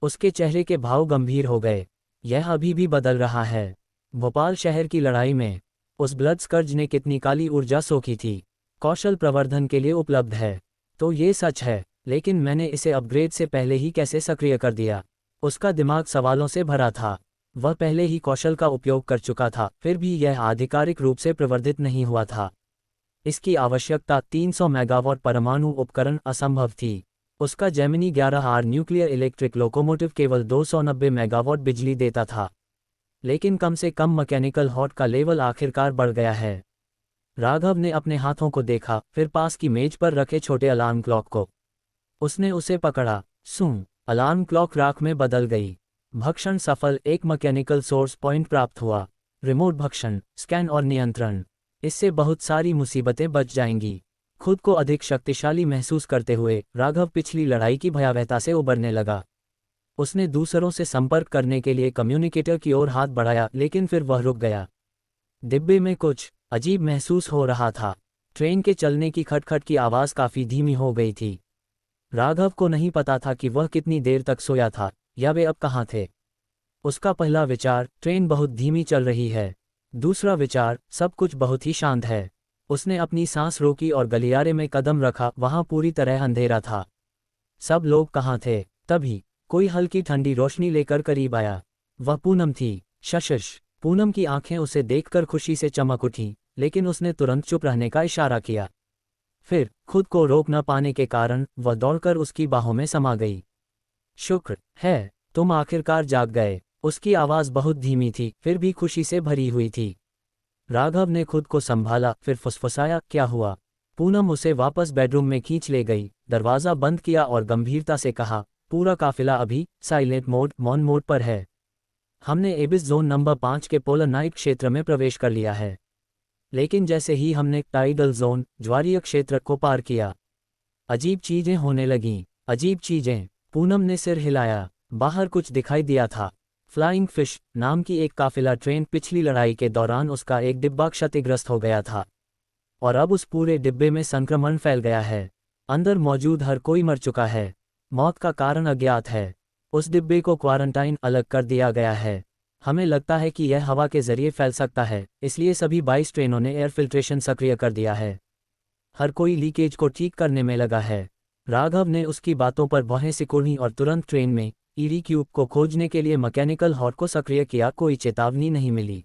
उसके चेहरे के भाव गंभीर हो गए। यह अभी भी बदल रहा है। भोपाल शहर की लड़ाई में उस ब्लड स्कर्ज ने कितनी काली ऊर्जा सोखी थी। कौशल प्रवर्धन के लिए उपलब्ध है। तो ये सच है, लेकिन मैंने इसे अपग्रेड से पहले ही कैसे सक्रिय कर दिया? उसका दिमाग सवालों से भरा था। वह पहले ही कौशल का उपयोग कर चुका था, फिर भी यह आधिकारिक रूप से प्रवर्धित नहीं हुआ था। इसकी आवश्यकता 300 मेगावाट परमाणु उपकरण असंभव थी। उसका Gemini 11R nuclear electric locomotive केवल 290 मेगावाट बिजली देता था। लेकिन कम से कम मैकेनिकल हॉट का लेवल आखिरकार बढ़ गया है। राघव ने अपने हाथों को देखा, फिर पास की मेज पर रखे छोटे अलार्म क्लॉक को। उसने उसे पकड़ा। सूं! अलार्म क्लॉक राख में बदल गई। भक्षण सफल, एक मैकेनिकल सोर्स पॉइंट प्राप्त हुआ। रिमोट भक्षण, स्कैन और नियंत्रण, इससे बहुत सारी मुसीबतें बच जाएंगी। खुद को अधिक शक्तिशाली महसूस करते हुए राघव पिछली लड़ाई की भयावहता से उबरने लगा। उसने दूसरों से संपर्क करने के लिए कम्युनिकेटर की ओर हाथ बढ़ाया, लेकिन फिर वह रुक गया। डिब्बे में कुछ अजीब महसूस हो रहा था। ट्रेन के चलने की खटखट की आवाज़ काफ़ी धीमी हो गई थी। राघव को नहीं पता था कि वह कितनी देर तक सोया था या वे अब कहाँ थे। उसका पहला विचार, ट्रेन बहुत धीमी चल रही है। दूसरा विचार, सब कुछ बहुत ही शांत है। उसने अपनी सांस रोकी और गलियारे में कदम रखा। वहां पूरी तरह अंधेरा था। सब लोग कहाँ थे? तभी कोई हल्की ठंडी रोशनी लेकर करीब आया। वह पूनम थी। शशश। पूनम की आंखें उसे देखकर खुशी से चमक उठीं, लेकिन उसने तुरंत चुप रहने का इशारा किया। फिर खुद को रोक न पाने के कारण वह दौड़कर उसकी बाहों में समा गई। शुक्र है तुम आखिरकार जाग गए। उसकी आवाज़ बहुत धीमी थी, फिर भी खुशी से भरी हुई थी। राघव ने खुद को संभाला, फिर फुसफुसाया, क्या हुआ? पूनम उसे वापस बेडरूम में खींच ले गई, दरवाज़ा बंद किया और गंभीरता से कहा, पूरा काफिला अभी साइलेंट मोड, मौन मोड पर है। हमने एबिस जोन नंबर 5 के पोलर नाइट क्षेत्र में प्रवेश कर लिया है। लेकिन जैसे ही हमने टाइडल जोन, ज्वारीय क्षेत्र को पार किया, अजीब चीजें होने लगीं। अजीब चीजें? पूनम ने सिर हिलाया। बाहर कुछ दिखाई दिया था। फ्लाइंग फिश नाम की एक काफिला ट्रेन। पिछली लड़ाई के दौरान उसका एक डिब्बा क्षतिग्रस्त हो गया था और अब उस पूरे डिब्बे में संक्रमण फैल गया है। अंदर मौजूद हर कोई मर चुका है। मौत का कारण अज्ञात है। उस डिब्बे को क्वारंटाइन अलग कर दिया गया है। हमें लगता है कि यह हवा के जरिए फैल सकता है, इसलिए सभी 22 ट्रेनों ने एयर फिल्ट्रेशन सक्रिय कर दिया है। हर कोई लीकेज को ठीक करने में लगा है। राघव ने उसकी बातों पर भौहें सिकुड़ी और तुरंत ट्रेन में ईडी क्यूब को खोजने के लिए मैकेनिकल हॉर्ट को सक्रिय किया। कोई चेतावनी नहीं मिली।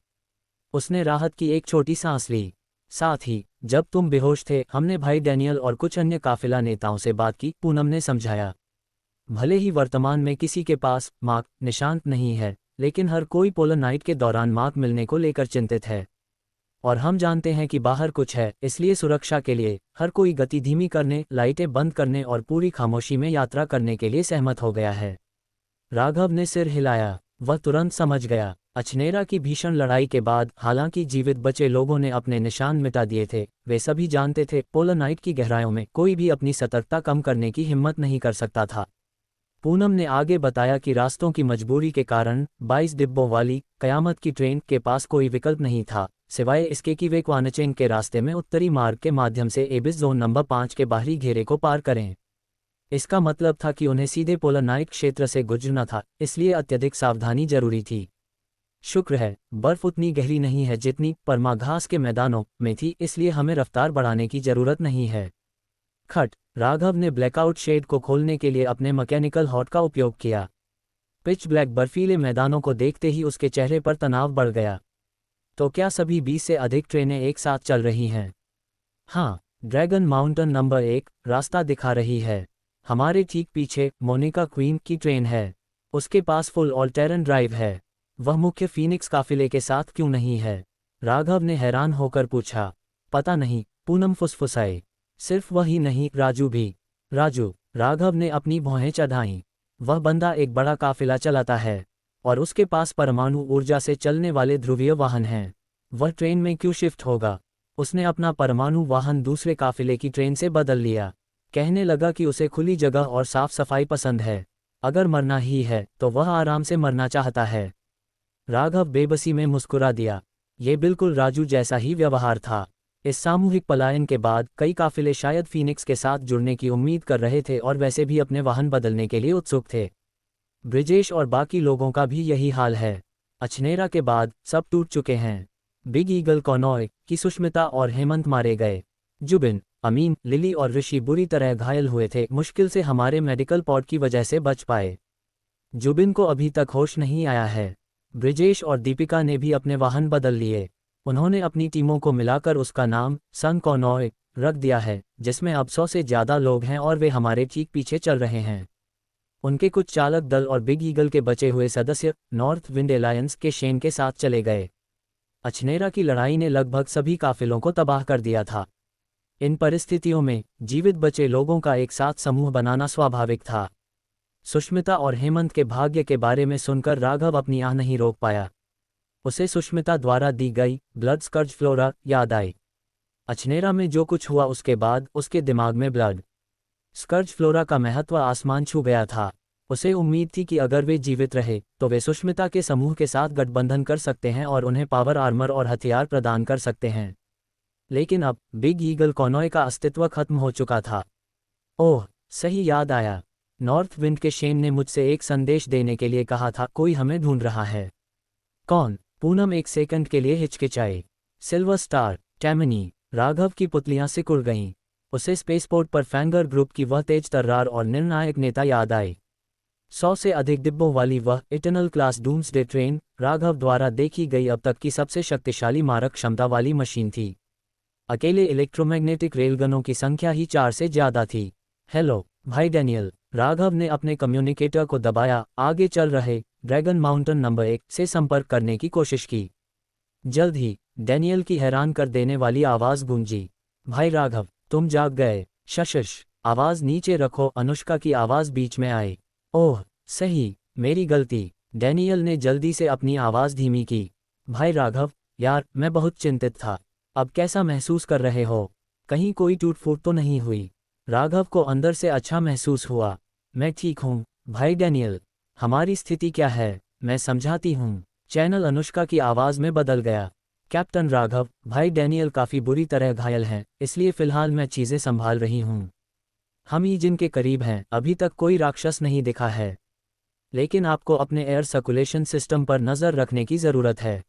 उसने राहत की एक छोटी सांस ली। साथ ही जब तुम बेहोश थे, हमने भाई डैनियल और कुछ अन्य काफिला नेताओं से बात की, पूनम ने समझाया। भले ही वर्तमान में किसी के पास मार्क निशान नहीं है, लेकिन हर कोई पोलर नाइट के दौरान मार्क मिलने को लेकर चिंतित है। और हम जानते हैं कि बाहर कुछ है, इसलिए सुरक्षा के लिए हर कोई गति धीमी करने, लाइटें बंद करने और पूरी खामोशी में यात्रा करने के लिए सहमत हो गया है। राघव ने सिर हिलाया। वह तुरंत समझ गया। अछनेरा की भीषण लड़ाई के बाद हालांकि जीवित बचे लोगों ने अपने निशान मिटा दिए थे, वे सभी जानते थे पोलर नाइट की गहराइयों में कोई भी अपनी सतर्कता कम करने की हिम्मत नहीं कर सकता था। पूनम ने आगे बताया कि रास्तों की मजबूरी के कारण 22 डिब्बों वाली कयामत की ट्रेन के पास कोई विकल्प नहीं था, सिवाय इसके कि वे क्वानचेन के रास्ते में उत्तरी मार्ग के माध्यम से एबिस जोन नंबर 5 के बाहरी घेरे को पार करें। इसका मतलब था कि उन्हें सीधे पोलर नाइट क्षेत्र से गुजरना था, इसलिए अत्यधिक सावधानी जरूरी थी। शुक्र है बर्फ उतनी गहरी नहीं है जितनी परमाघास के मैदानों में थी, इसलिए हमें रफ्तार बढ़ाने की जरूरत नहीं है। खट। राघव ने ब्लैकआउट शेड को खोलने के लिए अपने मैकेनिकल हॉर्ट का उपयोग किया। पिच ब्लैक बर्फीले मैदानों को देखते ही उसके चेहरे पर तनाव बढ़ गया। तो क्या सभी 20 से अधिक ट्रेनें एक साथ चल रही हैं? हाँ, ड्रैगन माउंटेन नंबर 1 रास्ता दिखा रही है। हमारे ठीक पीछे मोनिका क्वीन की ट्रेन है। उसके पास फुल ऑल टेरेन ड्राइव है। वह मुख्य फीनिक्स काफिले के साथ क्यों नहीं है? राघव ने हैरान होकर पूछा। पता नहीं, पूनम फुसफुसाई। सिर्फ वही नहीं, राजू भी। राजू? राघव ने अपनी भौहें चढ़ाईं। वह बंदा एक बड़ा काफिला चलाता है और उसके पास परमाणु ऊर्जा से चलने वाले ध्रुवीय वाहन हैं। वह ट्रेन में क्यों शिफ्ट होगा? उसने अपना परमाणु वाहन दूसरे काफिले की ट्रेन से बदल लिया। कहने लगा कि उसे खुली जगह और साफ सफाई पसंद है। अगर मरना ही है तो वह आराम से मरना चाहता है। राघव बेबसी में मुस्कुरा दिया। ये बिल्कुल राजू जैसा ही व्यवहार था। इस सामूहिक पलायन के बाद कई काफिले शायद फीनिक्स के साथ जुड़ने की उम्मीद कर रहे थे और वैसे भी अपने वाहन बदलने के लिए उत्सुक थे। ब्रिजेश और बाकी लोगों का भी यही हाल है। अछनेरा के बाद सब टूट चुके हैं। बिग ईगल कॉनॉय की सुष्मिता और हेमंत मारे गए। जुबिन, अमीन, लिली और ऋषि बुरी तरह घायल हुए थे, मुश्किल से हमारे मेडिकल पॉड की वजह से बच पाए। जुबिन को अभी तक होश नहीं आया है। ब्रिजेश और दीपिका ने भी अपने वाहन बदल लिए। उन्होंने अपनी टीमों को मिलाकर उसका नाम सन कॉनॉय रख दिया है, जिसमें अब 100 से ज़्यादा लोग हैं और वे हमारे ठीक पीछे चल रहे हैं। उनके कुछ चालक दल और बिग ईगल के बचे हुए सदस्य नॉर्थ विंड एलायंस के शेन के साथ चले गए। अछनेरा की लड़ाई ने लगभग सभी काफिलों को तबाह कर दिया था। इन परिस्थितियों में जीवित बचे लोगों का एक साथ समूह बनाना स्वाभाविक था। सुष्मिता और हेमंत के भाग्य के बारे में सुनकर राघव अपनी आह नहीं रोक पाया। उसे सुष्मिता द्वारा दी गई ब्लड स्कर्ज फ्लोरा याद आई। अछनेरा में जो कुछ हुआ उसके बाद उसके दिमाग में ब्लड स्कर्ज फ्लोरा का महत्व आसमान छू गया था। उसे उम्मीद थी कि अगर वे जीवित रहे तो वे सुष्मिता के समूह के साथ गठबंधन कर सकते हैं और उन्हें पावर आर्मर और हथियार प्रदान कर सकते हैं। लेकिन अब बिग ईगल कॉनॉय का अस्तित्व खत्म हो चुका था। ओह, सही याद आया। नॉर्थ विंड के शेन ने मुझसे एक संदेश देने के लिए कहा था, कोई हमें ढूंढ रहा है। कौन? पूनम एक सेकंड के लिए हिचकिचाई। सिल्वर स्टार, टैमिनी। राघव की पुतलियां सिकुड़ गईं। उसे स्पेसपोर्ट पर फैंगर ग्रुप की वह तेज तर्रार और निर्णायक नेता याद आई। 100 से अधिक डिब्बों वाली वह eternal class doomsday train Raghav द्वारा देखी गई अब तक की सबसे शक्तिशाली मारक क्षमता वाली मशीन थी। अकेले इलेक्ट्रोमैग्नेटिक रेलगनों की संख्या ही 4 से ज्यादा थी। हेलो भाई डैनियल। राघव ने अपने कम्युनिकेटर को दबाया, आगे चल रहे ड्रैगन माउंटेन नंबर 1 से संपर्क करने की कोशिश की। जल्द ही डैनियल की हैरान कर देने वाली आवाज गूंजी। भाई राघव, तुम जाग गए। शशश, आवाज नीचे रखो। अनुष्का की आवाज बीच में आई। ओह सही, मेरी गलती। डैनियल ने जल्दी से अपनी आवाज धीमी की। भाई राघव, यार मैं बहुत चिंतित था। अब कैसा महसूस कर रहे हो? कहीं कोई टूट फूट तो नहीं हुई? राघव को अंदर से अच्छा महसूस हुआ। मैं ठीक हूँ भाई डैनियल। हमारी स्थिति क्या है? मैं समझाती हूँ। चैनल अनुष्का की आवाज में बदल गया। कैप्टन राघव, भाई डैनियल काफी बुरी तरह घायल हैं, इसलिए फिलहाल मैं चीजें संभाल रही हूँ। हम ही जिनके करीब हैं, अभी तक कोई राक्षस नहीं दिखा है। लेकिन आपको अपने एयर सर्कुलेशन सिस्टम पर नजर रखने की जरूरत है।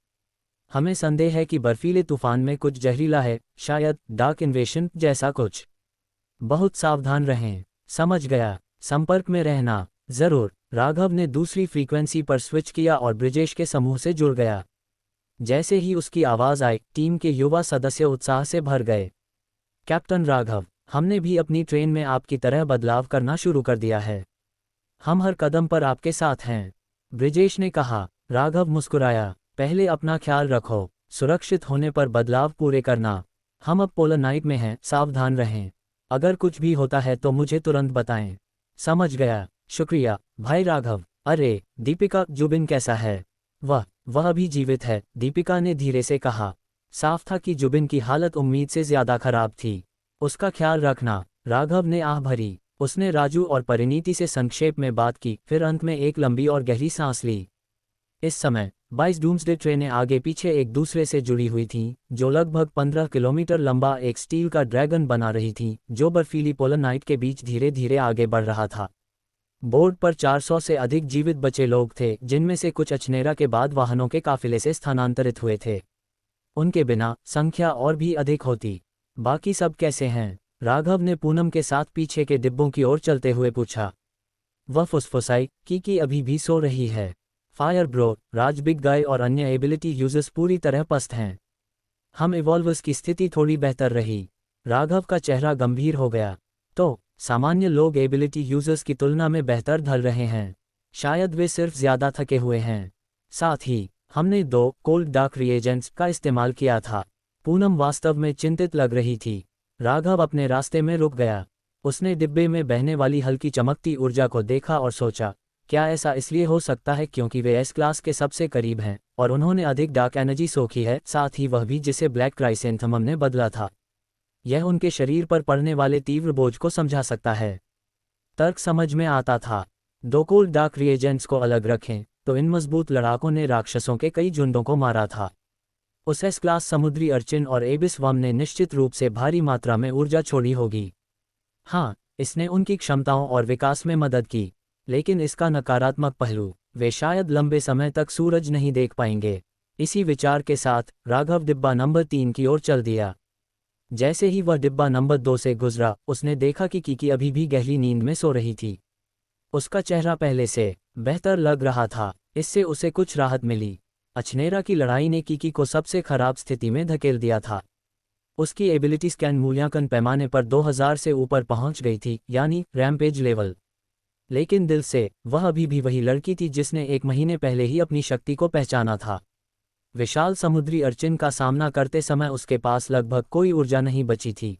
हमें संदेह है कि बर्फीले तूफान में कुछ जहरीला है, शायद डार्क इन्वेशन जैसा कुछ। बहुत सावधान रहें। समझ गया। संपर्क में रहना। जरूर। राघव ने दूसरी फ्रीक्वेंसी पर स्विच किया और ब्रिजेश के समूह से जुड़ गया। जैसे ही उसकी आवाज आई, टीम के युवा सदस्य उत्साह से भर गए। कैप्टन राघव, हमने भी अपनी ट्रेन में आपकी तरह बदलाव करना शुरू कर दिया है। हम हर कदम पर आपके साथ हैं, ब्रिजेश ने कहा। राघव मुस्कुराया। पहले अपना ख्याल रखो। सुरक्षित होने पर बदलाव पूरे करना। हम अब पोलर नाइट में हैं, सावधान रहें। अगर कुछ भी होता है तो मुझे तुरंत बताएं। समझ गया। शुक्रिया भाई राघव। अरे दीपिका, जुबिन कैसा है? वह भी जीवित है, दीपिका ने धीरे से कहा। साफ था कि जुबिन की हालत उम्मीद से ज्यादा खराब थी। उसका ख्याल रखना। राघव ने आह भरी। उसने राजू और परिणीति से संक्षेप में बात की, फिर अंत में एक लंबी और गहरी सांस ली। इस समय 22 डूम्सडे ट्रेनें आगे पीछे एक दूसरे से जुड़ी हुई थीं, जो लगभग 15 किलोमीटर लंबा एक स्टील का ड्रैगन बना रही थीं, जो बर्फीली पोलर नाइट के बीच धीरे धीरे आगे बढ़ रहा था। बोर्ड पर 400 से अधिक जीवित बचे लोग थे, जिनमें से कुछ अछनेरा के बाद वाहनों के काफिले से स्थानांतरित हुए थे। उनके बिना संख्या और भी अधिक होती। बाकी सब कैसे हैं? राघव ने पूनम के साथ पीछे के डिब्बों की ओर चलते हुए पूछा। वह फुसफुसाई कि अभी भी सो रही है। फायर ब्रो, राज, बिग गाय और अन्य एबिलिटी यूजर्स पूरी तरह पस्त हैं। हम इवॉल्वर्स की स्थिति थोड़ी बेहतर रही। राघव का चेहरा गंभीर हो गया। तो सामान्य लोग एबिलिटी यूजर्स की तुलना में बेहतर ढल रहे हैं। शायद वे सिर्फ ज्यादा थके हुए हैं। साथ ही हमने 2 कोल्ड डार्क रिएजेंट्स का इस्तेमाल किया था। पूनम वास्तव में चिंतित लग रही थी। राघव अपने रास्ते में रुक गया। उसने डिब्बे में बहने वाली हल्की चमकती ऊर्जा को देखा और सोचा, क्या ऐसा इसलिए हो सकता है क्योंकि वे एस क्लास के सबसे करीब हैं और उन्होंने अधिक डार्क एनर्जी सोखी है, साथ ही वह भी जिसे ब्लैक क्राइसेंथमम ने बदला था। यह उनके शरीर पर पड़ने वाले तीव्र बोझ को समझा सकता है। तर्क समझ में आता था। 2 कोल्ड डार्क रिएजेंट्स को अलग रखें तो इन मजबूत लड़ाकों ने राक्षसों के कई झुंडों को मारा था। उस एस क्लास समुद्री अर्चिन और एबिस वर्म ने निश्चित रूप से भारी मात्रा में ऊर्जा छोड़ी होगी। हाँ, इसने उनकी क्षमताओं और विकास में मदद की, लेकिन इसका नकारात्मक पहलू, वे शायद लंबे समय तक सूरज नहीं देख पाएंगे। इसी विचार के साथ राघव डिब्बा नंबर 3 की ओर चल दिया। जैसे ही वह डिब्बा नंबर 2 से गुजरा, उसने देखा कि कीकी अभी भी गहरी नींद में सो रही थी। उसका चेहरा पहले से बेहतर लग रहा था। इससे उसे कुछ राहत मिली। अछनेरा की लड़ाई ने कीकी को सबसे खराब स्थिति में धकेल दिया था। उसकी एबिलिटी स्कैन मूल्यांकन पैमाने पर 2000 से ऊपर पहुंच गई थी, यानी रैम्पेज लेवल। लेकिन दिल से वह अभी भी वही लड़की थी जिसने 1 महीने पहले ही अपनी शक्ति को पहचाना था। विशाल समुद्री अर्चिन का सामना करते समय उसके पास लगभग कोई ऊर्जा नहीं बची थी।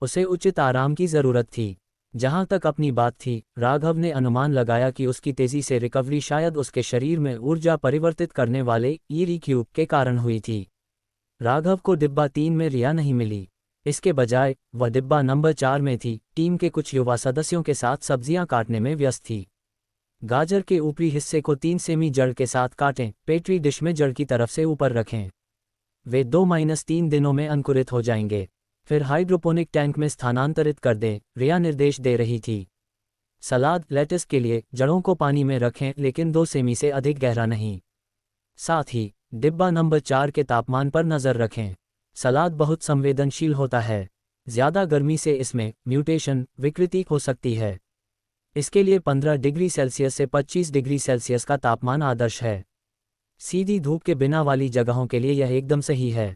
उसे उचित आराम की जरूरत थी। जहां तक अपनी बात थी, राघव ने अनुमान लगाया कि उसकी तेजी से रिकवरी शायद उसके शरीर में ऊर्जा परिवर्तित करने वाले ईरी क्यूब के कारण हुई थी। राघव को डिब्बा 3 में रिया नहीं मिली। इसके बजाय वह डिब्बा नंबर 4 में थी, टीम के कुछ युवा सदस्यों के साथ सब्जियां काटने में व्यस्त थी। गाजर के ऊपरी हिस्से को 3 सेमी जड़ के साथ काटें, पेट्री डिश में जड़ की तरफ से ऊपर रखें। वे 2-3 दिनों में अंकुरित हो जाएंगे। फिर हाइड्रोपोनिक टैंक में स्थानांतरित कर दें, रिया निर्देश दे रही थी। सलाद लेटस के लिए जड़ों को पानी में रखें, लेकिन 2 सेमी से अधिक गहरा नहीं। साथ ही डिब्बा नंबर 4 के तापमान पर नज़र रखें। सलाद बहुत संवेदनशील होता है। ज़्यादा गर्मी से इसमें म्यूटेशन विकृति हो सकती है। इसके लिए 15 डिग्री सेल्सियस से 25 डिग्री सेल्सियस का तापमान आदर्श है। सीधी धूप के बिना वाली जगहों के लिए यह एकदम सही है।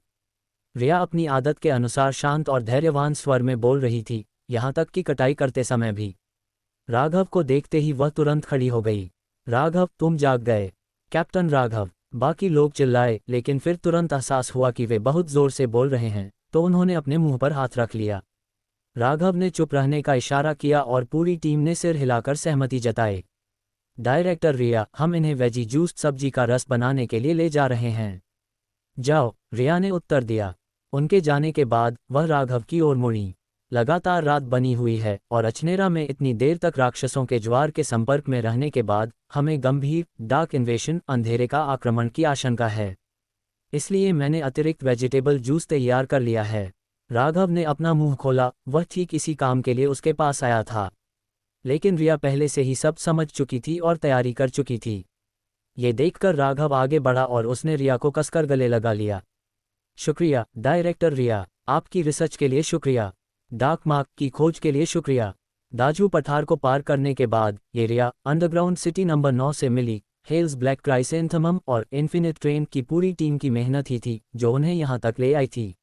रिया अपनी आदत के अनुसार शांत और धैर्यवान स्वर में बोल रही थी, यहाँ तक कि कटाई करते समय भी। राघव को देखते ही वह तुरंत खड़ी हो गई। राघव, तुम जाग गए। कैप्टन राघव। बाकी लोग चिल्लाए, लेकिन फिर तुरंत एहसास हुआ कि वे बहुत जोर से बोल रहे हैं, तो उन्होंने अपने मुंह पर हाथ रख लिया। राघव ने चुप रहने का इशारा किया और पूरी टीम ने सिर हिलाकर सहमति जताई। डायरेक्टर रिया, हम इन्हें वेजी जूस सब्जी का रस बनाने के लिए ले जा रहे हैं। जाओ, रिया ने उत्तर दिया। उनके जाने के बाद वह राघव की ओर मुड़ी। लगातार रात बनी हुई है और अछनेरा में इतनी देर तक राक्षसों के ज्वार के संपर्क में रहने के बाद हमें गंभीर डार्क इन्वेशन अंधेरे का आक्रमण की आशंका है। इसलिए मैंने अतिरिक्त वेजिटेबल जूस तैयार कर लिया है। राघव ने अपना मुंह खोला, वह ठीक इसी काम के लिए उसके पास आया था। लेकिन रिया पहले से ही सब समझ चुकी थी और तैयारी कर चुकी थी। ये देखकर राघव आगे बढ़ा और उसने रिया को कसकर गले लगा लिया। शुक्रिया डायरेक्टर रिया, आपकी रिसर्च के लिए शुक्रिया। डार्क मार्क की खोज के लिए शुक्रिया। दाजू पठार को पार करने के बाद ये रिया अंडरग्राउंड सिटी नंबर 9 से मिली हेल्स ब्लैक क्राइसेंथेमम और इन्फिनिट ट्रेन की पूरी टीम की मेहनत ही थी जो उन्हें यहाँ तक ले आई थी।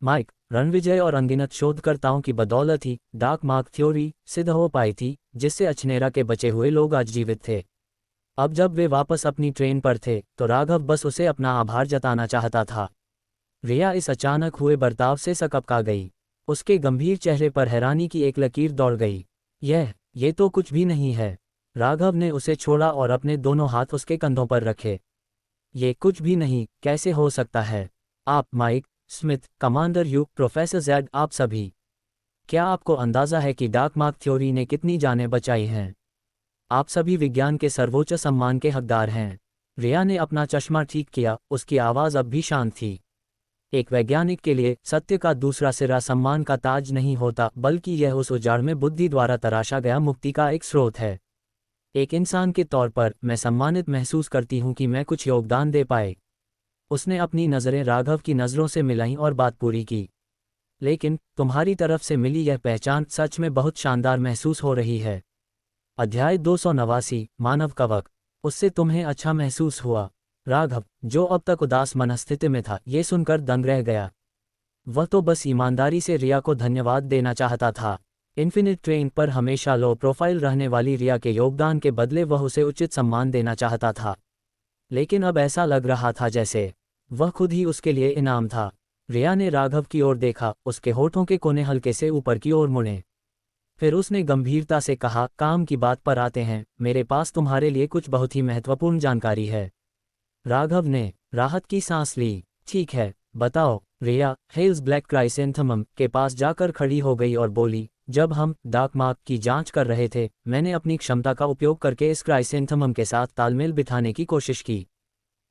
माइक, रणविजय और अनगिनत शोधकर्ताओं की बदौलत ही डार्क मार्क थ्योरी सिद्ध हो पाई थी, जिससे अछनेरा के बचे हुए लोग आज जीवित थे। अब जब वे वापस अपनी ट्रेन पर थे तो राघव बस उसे अपना आभार जताना चाहता था। रिया इस अचानक हुए बर्ताव से सकपका गई। उसके गंभीर चेहरे पर हैरानी की एक लकीर दौड़ गई। ये तो कुछ भी नहीं है। राघव ने उसे छोड़ा और अपने दोनों हाथ उसके कंधों पर रखे। ये कुछ भी नहीं कैसे हो सकता है? आप, Mike, Smith, commander U, professor Z, आप सभी। क्या आपको अंदाज़ा है कि डार्क मार्क थ्योरी ने कितनी जानें बचाई हैं? आप सभी विज्ञान के सर्वोच्च सम्मान के हकदार हैं। रिया ने अपना चश्मा ठीक किया, उसकी आवाज़ अब भी शांत थी। एक वैज्ञानिक के लिए सत्य का दूसरा सिरा सम्मान का ताज नहीं होता, बल्कि यह उस उजाड़ में बुद्धि द्वारा तराशा गया मुक्ति का एक स्रोत है। एक इंसान के तौर पर मैं सम्मानित महसूस करती हूँ कि मैं कुछ योगदान दे पाए। उसने अपनी नज़रें राघव की नज़रों से मिलाईं और बात पूरी की। लेकिन तुम्हारी तरफ से मिली यह पहचान सच में बहुत शानदार महसूस हो रही है। अध्याय 289, मानव कवक। उससे तुम्हें अच्छा महसूस हुआ? राघव, जो अब तक उदास मनस्थिति में था, ये सुनकर दंग रह गया। वह तो बस ईमानदारी से रिया को धन्यवाद देना चाहता था। इन्फिनिट ट्रेन पर हमेशा लो प्रोफाइल रहने वाली रिया के योगदान के बदले वह उसे उचित सम्मान देना चाहता था। लेकिन अब ऐसा लग रहा था जैसे वह खुद ही उसके लिए इनाम था। रिया ने राघव की ओर देखा, उसके होठों के कोने हल्के से ऊपर की ओर मुड़े। फिर उसने गंभीरता से कहा, काम की बात पर आते हैं, मेरे पास तुम्हारे लिए कुछ बहुत ही महत्वपूर्ण जानकारी है। राघव ने राहत की सांस ली। ठीक है, बताओ। रिया हेल्स ब्लैक क्राइसेंथेमम के पास जाकर खड़ी हो गई और बोली, जब हम डार्क मार्क की जांच कर रहे थे, मैंने अपनी क्षमता का उपयोग करके इस क्राइसेंथेमम के साथ तालमेल बिठाने की कोशिश की।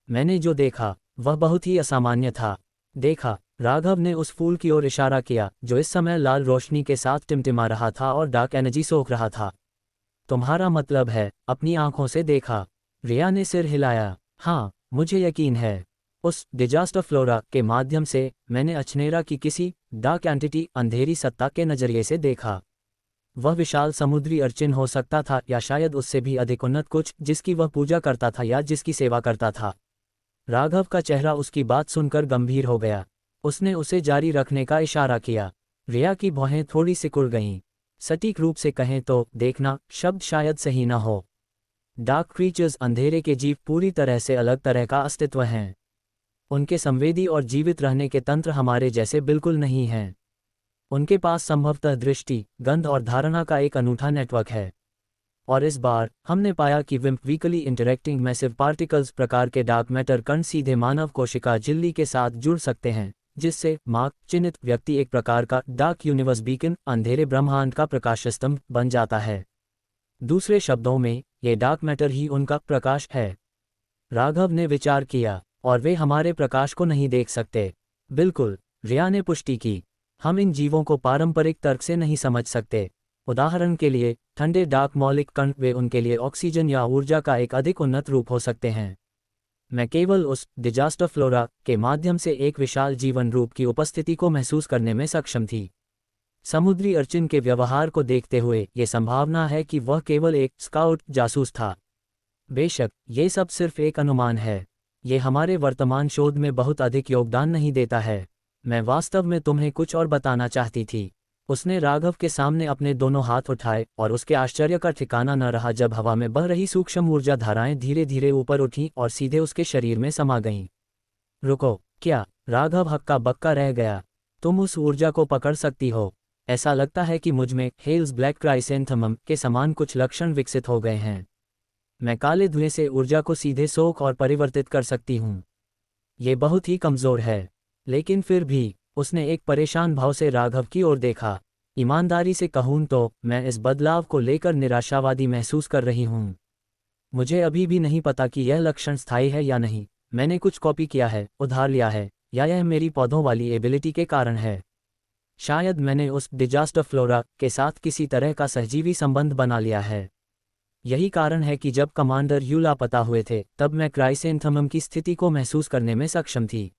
मैंने जो देखा वह बहुत ही असामान्य था। देखा? राघव ने उस फूल की ओर इशारा किया जो इस समय लाल रोशनी के साथ टिमटिमा रहा था और डार्क एनर्जी सोख रहा था। तुम्हारा मतलब है अपनी आंखों से देखा? रिया ने सिर हिलाया। हाँ, मुझे यकीन है। उस डिजास्टर फ्लोरा के माध्यम से मैंने अछनेरा की किसी डार्क एंटिटी अंधेरी सत्ता के नज़रिए से देखा। वह विशाल समुद्री अर्चिन हो सकता था या शायद उससे भी अधिक उन्नत कुछ जिसकी वह पूजा करता था या जिसकी सेवा करता था। राघव का चेहरा उसकी बात सुनकर गंभीर हो गया। उसने उसे जारी रखने का इशारा किया। रिया की भौहें थोड़ी सिकुड़ गईं। सटीक रूप से कहें तो देखना शब्द शायद सही न हो। डार्क क्रीचर्स अंधेरे के जीव पूरी तरह से अलग तरह का अस्तित्व हैं। उनके संवेदी और जीवित रहने के तंत्र हमारे जैसे बिल्कुल नहीं हैं। उनके पास संभवतः दृष्टि, गंध और धारणा का एक अनूठा नेटवर्क है। और इस बार हमने पाया कि wimp weekly interacting massive particles प्रकार के डार्क मैटर कण सीधे मानव कोशिका झिल्ली के साथ जुड़ सकते हैं, जिससे मार्क चिन्हित व्यक्ति एक प्रकार का डार्क यूनिवर्स बीकन, अंधेरे ब्रह्मांड का प्रकाश स्तंभ बन जाता है। दूसरे शब्दों में, ये डार्क मैटर ही उनका प्रकाश है। राघव ने विचार किया, और वे हमारे प्रकाश को नहीं देख सकते। बिल्कुल, रिया ने पुष्टि की। हम इन जीवों को पारंपरिक तर्क से नहीं समझ सकते। उदाहरण के लिए, ठंडे डार्क मौलिक कण, वे उनके लिए ऑक्सीजन या ऊर्जा का एक अधिक उन्नत रूप हो सकते हैं। मैं केवल उस डिजास्टर फ्लोरा के माध्यम से एक विशाल जीवन रूप की उपस्थिति को महसूस करने में सक्षम थी। समुद्री अर्चिन के व्यवहार को देखते हुए ये संभावना है कि वह केवल एक स्काउट जासूस था। बेशक ये सब सिर्फ एक अनुमान है। ये हमारे वर्तमान शोध में बहुत अधिक योगदान नहीं देता है। मैं वास्तव में तुम्हें कुछ और बताना चाहती थी। उसने राघव के सामने अपने दोनों हाथ उठाए और उसके आश्चर्य का ठिकाना न रहा जब हवा में बह रही सूक्ष्म ऊर्जा धाराएं धीरे धीरे ऊपर उठीं और सीधे उसके शरीर में समा गईं। रुको, क्या? राघव हक्का बक्का रह गया। तुम उस ऊर्जा को पकड़ सकती हो? ऐसा लगता है कि मुझमें हेल्स ब्लैक क्राइसेंथेमम के समान कुछ लक्षण विकसित हो गए हैं। मैं काले धुएं से ऊर्जा को सीधे सोख और परिवर्तित कर सकती हूँ। ये बहुत ही कमज़ोर है। लेकिन फिर भी, उसने एक परेशान भाव से राघव की ओर देखा। ईमानदारी से कहूँ तो मैं इस बदलाव को लेकर निराशावादी महसूस कर रही हूँ। मुझे अभी भी नहीं पता कि यह लक्षण स्थायी है या नहीं। मैंने कुछ कॉपी किया है, उधार लिया है, या यह मेरी पौधों वाली एबिलिटी के कारण है। शायद मैंने उस डिजास्टर फ्लोरा के साथ किसी तरह का सहजीवी संबंध बना लिया है। यही कारण है कि जब कमांडर यू लापता हुए थे तब मैं क्राइसेंथेमम की स्थिति को महसूस करने में सक्षम थी।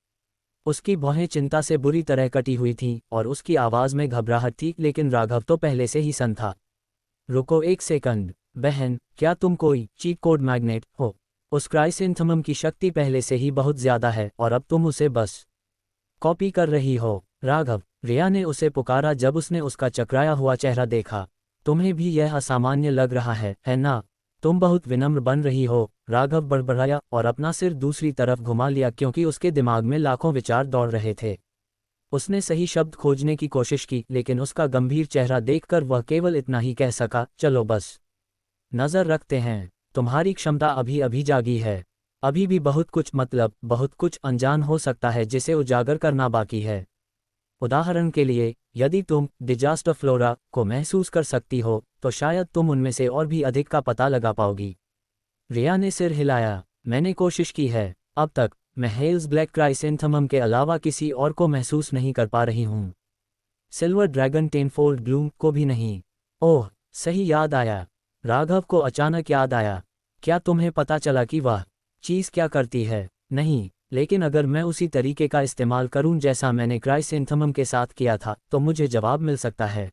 उसकी भौहें चिंता से बुरी तरह कटी हुई थीं और उसकी आवाज़ में घबराहट थी, लेकिन राघव तो पहले से ही सन था। रुको एक सेकंड, बहन, क्या तुम कोई चीट कोड मैग्नेट हो? उस क्राइसेंथेमम की शक्ति पहले से ही बहुत ज़्यादा है और अब तुम उसे बस कॉपी कर रही हो। राघव, रिया ने उसे पुकारा जब उसने उसका चकराया हुआ चेहरा देखा। तुम्हें भी यह असामान्य लग रहा है ना? तुम बहुत विनम्र बन रही हो, राघव बड़बड़ाया और अपना सिर दूसरी तरफ घुमा लिया क्योंकि उसके दिमाग में लाखों विचार दौड़ रहे थे। उसने सही शब्द खोजने की कोशिश की, लेकिन उसका गंभीर चेहरा देखकर वह केवल इतना ही कह सका, चलो बस नज़र रखते हैं। तुम्हारी क्षमता अभी अभी जागी है। अभी भी बहुत कुछ, मतलब बहुत कुछ अनजान हो सकता है जिसे उजागर करना बाकी है। उदाहरण के लिए, यदि तुम डिजास्टर फ्लोरा को महसूस कर सकती हो तो शायद तुम उनमें से और भी अधिक का पता लगा पाओगी। रिया ने सिर हिलाया। मैंने कोशिश की है। अब तक मैं हेल्स ब्लैक क्राइसेंथेमम के अलावा किसी और को महसूस नहीं कर पा रही हूँ। सिल्वर ड्रैगन टेनफोल्ड ब्लूम को भी नहीं। ओह, सही याद आया। राघव को अचानक याद आया। क्या तुम्हें पता चला कि वह चीज़ क्या करती है? नहीं, लेकिन अगर मैं उसी तरीके का इस्तेमाल करूं जैसा मैंने क्राइसेंथेमम के साथ किया था तो मुझे जवाब मिल सकता है।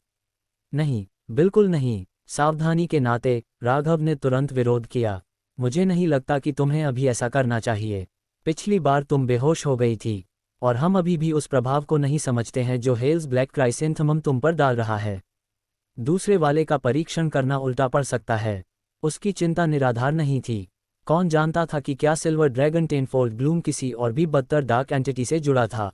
नहीं, बिल्कुल नहीं। सावधानी के नाते राघव ने तुरंत विरोध किया। मुझे नहीं लगता कि तुम्हें अभी ऐसा करना चाहिए। पिछली बार तुम बेहोश हो गई थी, और हम अभी भी उस प्रभाव को नहीं समझते हैं जो हेल्स ब्लैक क्राइसेंथेमम तुम पर डाल रहा है। दूसरे वाले का परीक्षण करना उल्टा पड़ सकता है। उसकी चिंता निराधार नहीं थी। कौन जानता था कि क्या सिल्वर ड्रैगन टेनफोल्ड ब्लूम किसी और भी बदतर डार्क एंटिटी से जुड़ा था।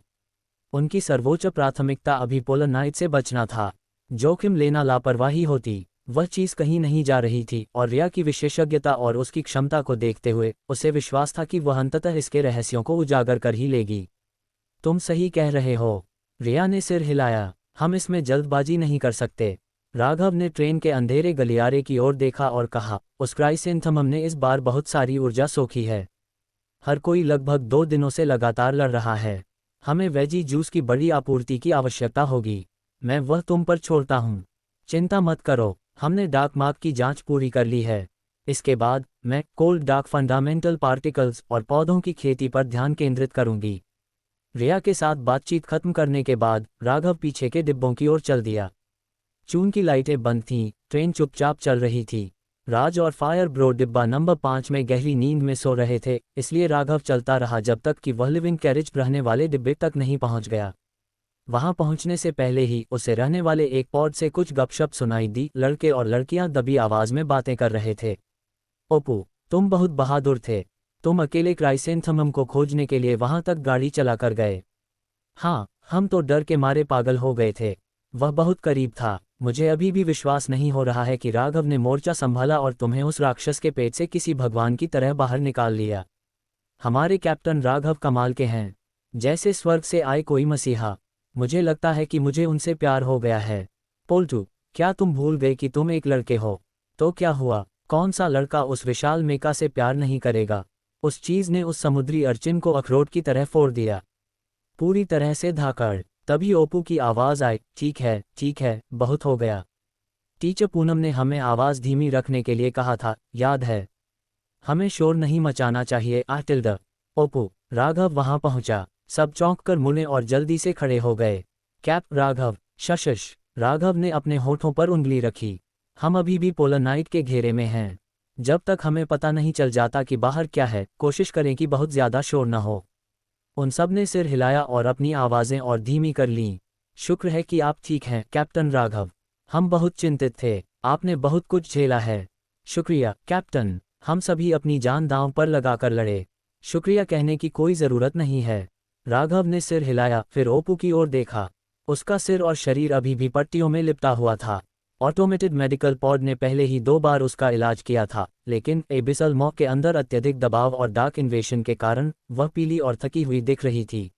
उनकी सर्वोच्च प्राथमिकता अभी पोलर नाइट से बचना था। जोखिम लेना लापरवाही होती। वह चीज़ कहीं नहीं जा रही थी, और रिया की विशेषज्ञता और उसकी क्षमता को देखते हुए उसे विश्वास था कि वह अंततः इसके रहस्यों को उजागर कर ही लेगी। तुम सही कह रहे हो। रिया ने सिर हिलाया। हम इसमें जल्दबाजी नहीं कर सकते। राघव ने ट्रेन के अंधेरे गलियारे की ओर देखा और कहा, उस क्राइसेंथेमम ने इस बार बहुत सारी ऊर्जा सोखी है। हर कोई लगभग 2 दिनों से लगातार लड़ रहा है। हमें वेजी जूस की बड़ी आपूर्ति की आवश्यकता होगी। मैं वह तुम पर छोड़ता हूँ। चिंता मत करो, हमने डार्क मार्क की जांच पूरी कर ली है। इसके बाद मैं कोल्ड डार्क फंडामेंटल पार्टिकल्स और पौधों की खेती पर ध्यान केंद्रित करूंगी। रिया के साथ बातचीत खत्म करने के बाद राघव पीछे के डिब्बों की ओर चल दिया। चून की लाइटें बंद थीं, ट्रेन चुपचाप चल रही थी। राज और फायर ब्रो डिब्बा नंबर 5 में गहरी नींद में सो रहे थे, इसलिए राघव चलता रहा जब तक कि वह लिविंग कैरेज रहने वाले डिब्बे तक नहीं पहुंच गया। वहां पहुंचने से पहले ही उसे रहने वाले एक पॉड से कुछ गपशप सुनाई दी। लड़के और लड़कियां दबी आवाज में बातें कर रहे थे। ओपू, तुम बहुत बहादुर थे। तुम अकेले क्राइसेंथेमम को खोजने के लिए वहां तक गाड़ी चलाकर गए। हाँ, हम तो डर के मारे पागल हो गए थे। वह बहुत करीब था। मुझे अभी भी विश्वास नहीं हो रहा है कि राघव ने मोर्चा संभाला और तुम्हें उस राक्षस के पेट से किसी भगवान की तरह बाहर निकाल लिया। हमारे कैप्टन राघव कमाल के हैं, जैसे स्वर्ग से आए कोई मसीहा। मुझे लगता है कि मुझे उनसे प्यार हो गया है। पोल्टू, क्या तुम भूल गए कि तुम एक लड़के हो? तो क्या हुआ? कौन सा लड़का उस विशाल मेका से प्यार नहीं करेगा? उस चीज ने उस समुद्री अर्चिन को अखरोट की तरह फोड़ दिया, पूरी तरह से धाकड़। तभी ओपू की आवाज आई, ठीक है, बहुत हो गया। टीचर पूनम ने हमें आवाज धीमी रखने के लिए कहा था, याद है? हमें शोर नहीं मचाना चाहिए। टिल्डा। ओपू। राघव वहां पहुंचा। सब चौंक कर मुड़े और जल्दी से खड़े हो गए। कैप राघव। शशश। राघव ने अपने होठों पर उंगली रखी। हम अभी भी पोलर नाइट के घेरे में हैं। जब तक हमें पता नहीं चल जाता कि बाहर क्या है, कोशिश करें कि बहुत ज्यादा शोर न हो। उन सब ने सिर हिलाया और अपनी आवाजें और धीमी कर लीं। शुक्र है कि आप ठीक हैं, कैप्टन राघव। हम बहुत चिंतित थे। आपने बहुत कुछ झेला है। शुक्रिया, कैप्टन। हम सभी अपनी जान दांव पर लगाकर लड़े। शुक्रिया कहने की कोई ज़रूरत नहीं है। राघव ने सिर हिलाया, फिर ओपू की ओर देखा। उसका सिर और शरीर अभी भी पट्टियों में लिपटा हुआ था। ऑटोमेटेड मेडिकल पॉड ने पहले ही 2 बार उसका इलाज किया था, लेकिन एबिसल मॉक के अंदर अत्यधिक दबाव और डार्क इन्वेशन के कारण वह पीली और थकी हुई दिख रही थी।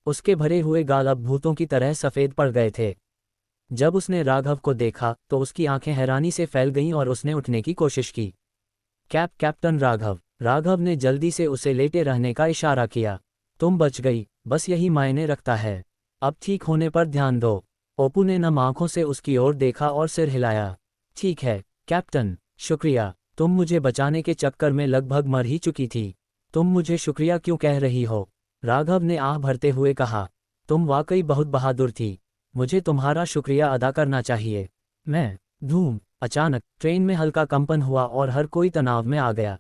उसके भरे हुए गाल अब भूतों की तरह सफ़ेद पड़ गए थे। जब उसने राघव को देखा तो उसकी आंखें हैरानी से फैल गईं और उसने उठने की कोशिश की। कैप्टन राघव। राघव ने जल्दी से उसे लेटे रहने का इशारा किया। तुम बच गई, बस यही मायने रखता है। अब ठीक होने पर ध्यान दो। ओपू ने नम आंखों से उसकी ओर देखा और सिर हिलाया। ठीक है, कैप्टन, शुक्रिया। तुम मुझे बचाने के चक्कर में लगभग मर ही चुकी थी। तुम मुझे शुक्रिया क्यों कह रही हो? राघव ने आह भरते हुए कहा। तुम वाकई बहुत बहादुर थी। मुझे तुम्हारा शुक्रिया अदा करना चाहिए। मैं धूम। अचानक ट्रेन में हल्का कंपन हुआ और हर कोई तनाव में आ गया।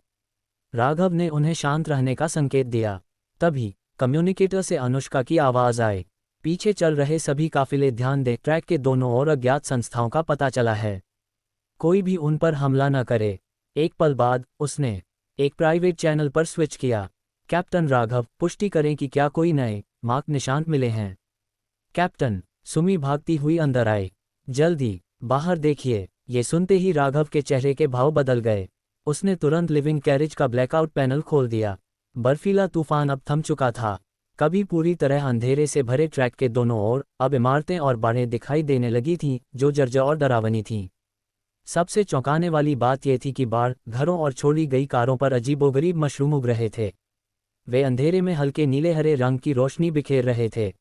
राघव ने उन्हें शांत रहने का संकेत दिया। तभी कम्युनिकेटर से अनुष्का की आवाज़ आई, पीछे चल रहे सभी काफिले ध्यान दें, ट्रैक के दोनों ओर अज्ञात संस्थाओं का पता चला है। कोई भी उन पर हमला न करे। एक पल बाद उसने एक प्राइवेट चैनल पर स्विच किया। कैप्टन राघव, पुष्टि करें कि क्या कोई नए मार्क निशान मिले हैं। कैप्टन। सुमी भागती हुई अंदर आई। जल्दी बाहर देखिए। ये सुनते ही राघव के चेहरे के भाव बदल गए। उसने तुरंत लिविंग कैरेज का ब्लैकआउट पैनल खोल दिया। बर्फीला तूफान अब थम चुका था। कभी पूरी तरह अंधेरे से भरे ट्रैक के दोनों ओर अब इमारतें और बाड़ें दिखाई देने लगी थीं, जो जर्जर और डरावनी थीं। सबसे चौंकाने वाली बात यह थी कि बाढ़, घरों और छोड़ी गई कारों पर अजीबोगरीब मशरूम उग रहे थे। वे अंधेरे में हल्के नीले हरे रंग की रोशनी बिखेर रहे थे।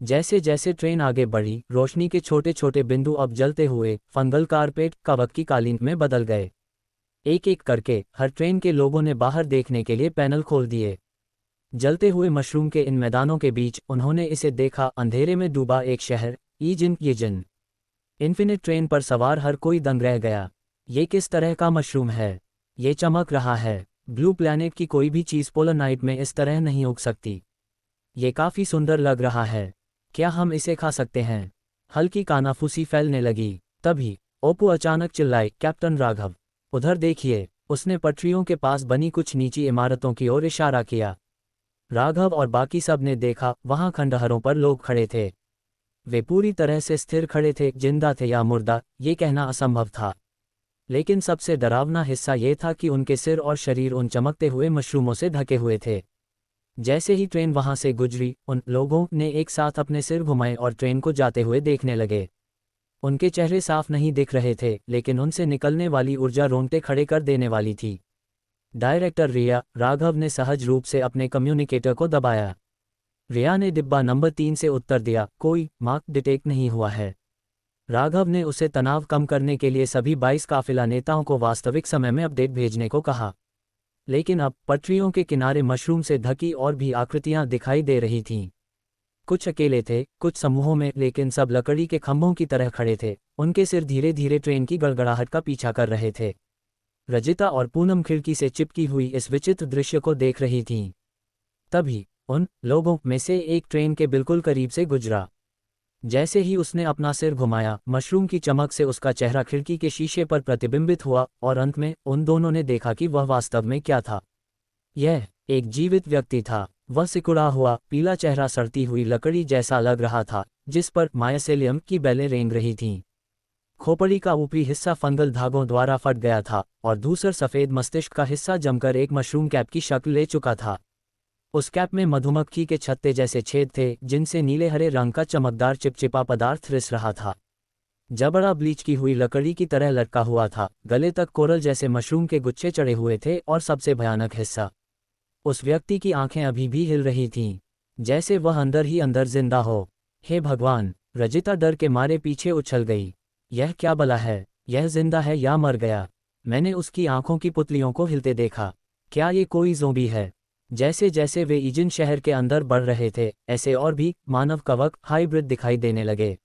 जैसे जैसे ट्रेन आगे बढ़ी, रोशनी के छोटे छोटे बिंदु अब जलते हुए फंगल कारपेट, कवक की कालीन में बदल गए। एक एक करके हर ट्रेन के लोगों ने बाहर देखने के लिए पैनल खोल दिए। जलते हुए मशरूम के इन मैदानों के बीच उन्होंने इसे देखा, अंधेरे में डूबा एक शहर, ये इन्फिनिट ट्रेन पर सवार हर कोई दंग रह गया। ये किस तरह का मशरूम है? ये चमक रहा है। ब्लू प्लैनेट की कोई भी चीज़ पोलर नाइट में इस तरह नहीं उग सकती। ये काफ़ी सुंदर लग रहा है। क्या हम इसे खा सकते हैं? हल्की कानाफूसी फैलने लगी। तभी ओपू अचानक चिल्लाई, कैप्टन राघव, उधर देखिए। उसने पटरियों के पास बनी कुछ नीची इमारतों की ओर इशारा किया। राघव और बाकी सब ने देखा, वहां खंडहरों पर लोग खड़े थे। वे पूरी तरह से स्थिर खड़े थे, जिंदा थे या मुर्दा, ये कहना असंभव था। लेकिन सबसे डरावना हिस्सा ये था कि उनके सिर और शरीर उन चमकते हुए मशरूमों से ढके हुए थे। जैसे ही ट्रेन वहां से गुजरी, उन लोगों ने एक साथ अपने सिर घुमाए और ट्रेन को जाते हुए देखने लगे। उनके चेहरे साफ नहीं दिख रहे थे, लेकिन उनसे निकलने वाली ऊर्जा रोंगटे खड़े कर देने वाली थी। डायरेक्टर रिया, राघव ने सहज रूप से अपने कम्युनिकेटर को दबाया। रिया ने डिब्बा नंबर 3 से उत्तर दिया, कोई मार्क डिटेक्ट नहीं हुआ है। राघव ने उसे तनाव कम करने के लिए सभी 22 काफिला नेताओं को वास्तविक समय में अपडेट भेजने को कहा। लेकिन अब पटरियों के किनारे मशरूम से ढकी और भी आकृतियां दिखाई दे रही थीं। कुछ अकेले थे, कुछ समूहों में, लेकिन सब लकड़ी के खंभों की तरह खड़े थे। उनके सिर धीरे धीरे ट्रेन की गड़गड़ाहट का पीछा कर रहे थे। रजिता और पूनम खिड़की से चिपकी हुई इस विचित्र दृश्य को देख रही थीं। तभी उन लोगों में से एक ट्रेन के बिल्कुल करीब से गुजरा। जैसे ही उसने अपना सिर घुमाया, मशरूम की चमक से उसका चेहरा खिड़की के शीशे पर प्रतिबिंबित हुआ और अंत में उन दोनों ने देखा कि वह वास्तव में क्या था। यह एक जीवित व्यक्ति था। वह सिकुड़ा हुआ पीला चेहरा सड़ती हुई लकड़ी जैसा लग रहा था, जिस पर मायसेलियम की बेलें रेंग रही थीं। खोपड़ी का ऊपरी हिस्सा फंगल धागों द्वारा फट गया था और दूसर सफ़ेद मस्तिष्क का हिस्सा जमकर एक मशरूम कैप की शक्ल ले चुका था। उस कैप में मधुमक्खी के छत्ते जैसे छेद थे, जिनसे नीले हरे रंग का चमकदार चिपचिपा पदार्थ रिस रहा था। जबड़ा ब्लीच की हुई लकड़ी की तरह लटका हुआ था, गले तक कोरल जैसे मशरूम के गुच्छे चढ़े हुए थे और सबसे भयानक हिस्सा, उस व्यक्ति की आंखें अभी भी हिल रही थीं, जैसे वह अंदर ही अंदर जिंदा हो। हे भगवान! रजिता डर के मारे पीछे उछल गई। यह क्या बला है? यह जिंदा है या मर गया? मैंने उसकी आंखों की पुतलियों को हिलते देखा। क्या ये कोई ज़ोंबी है? जैसे जैसे वे ईजिन शहर के अंदर बढ़ रहे थे, ऐसे और भी मानव कवक हाइब्रिड दिखाई देने लगे।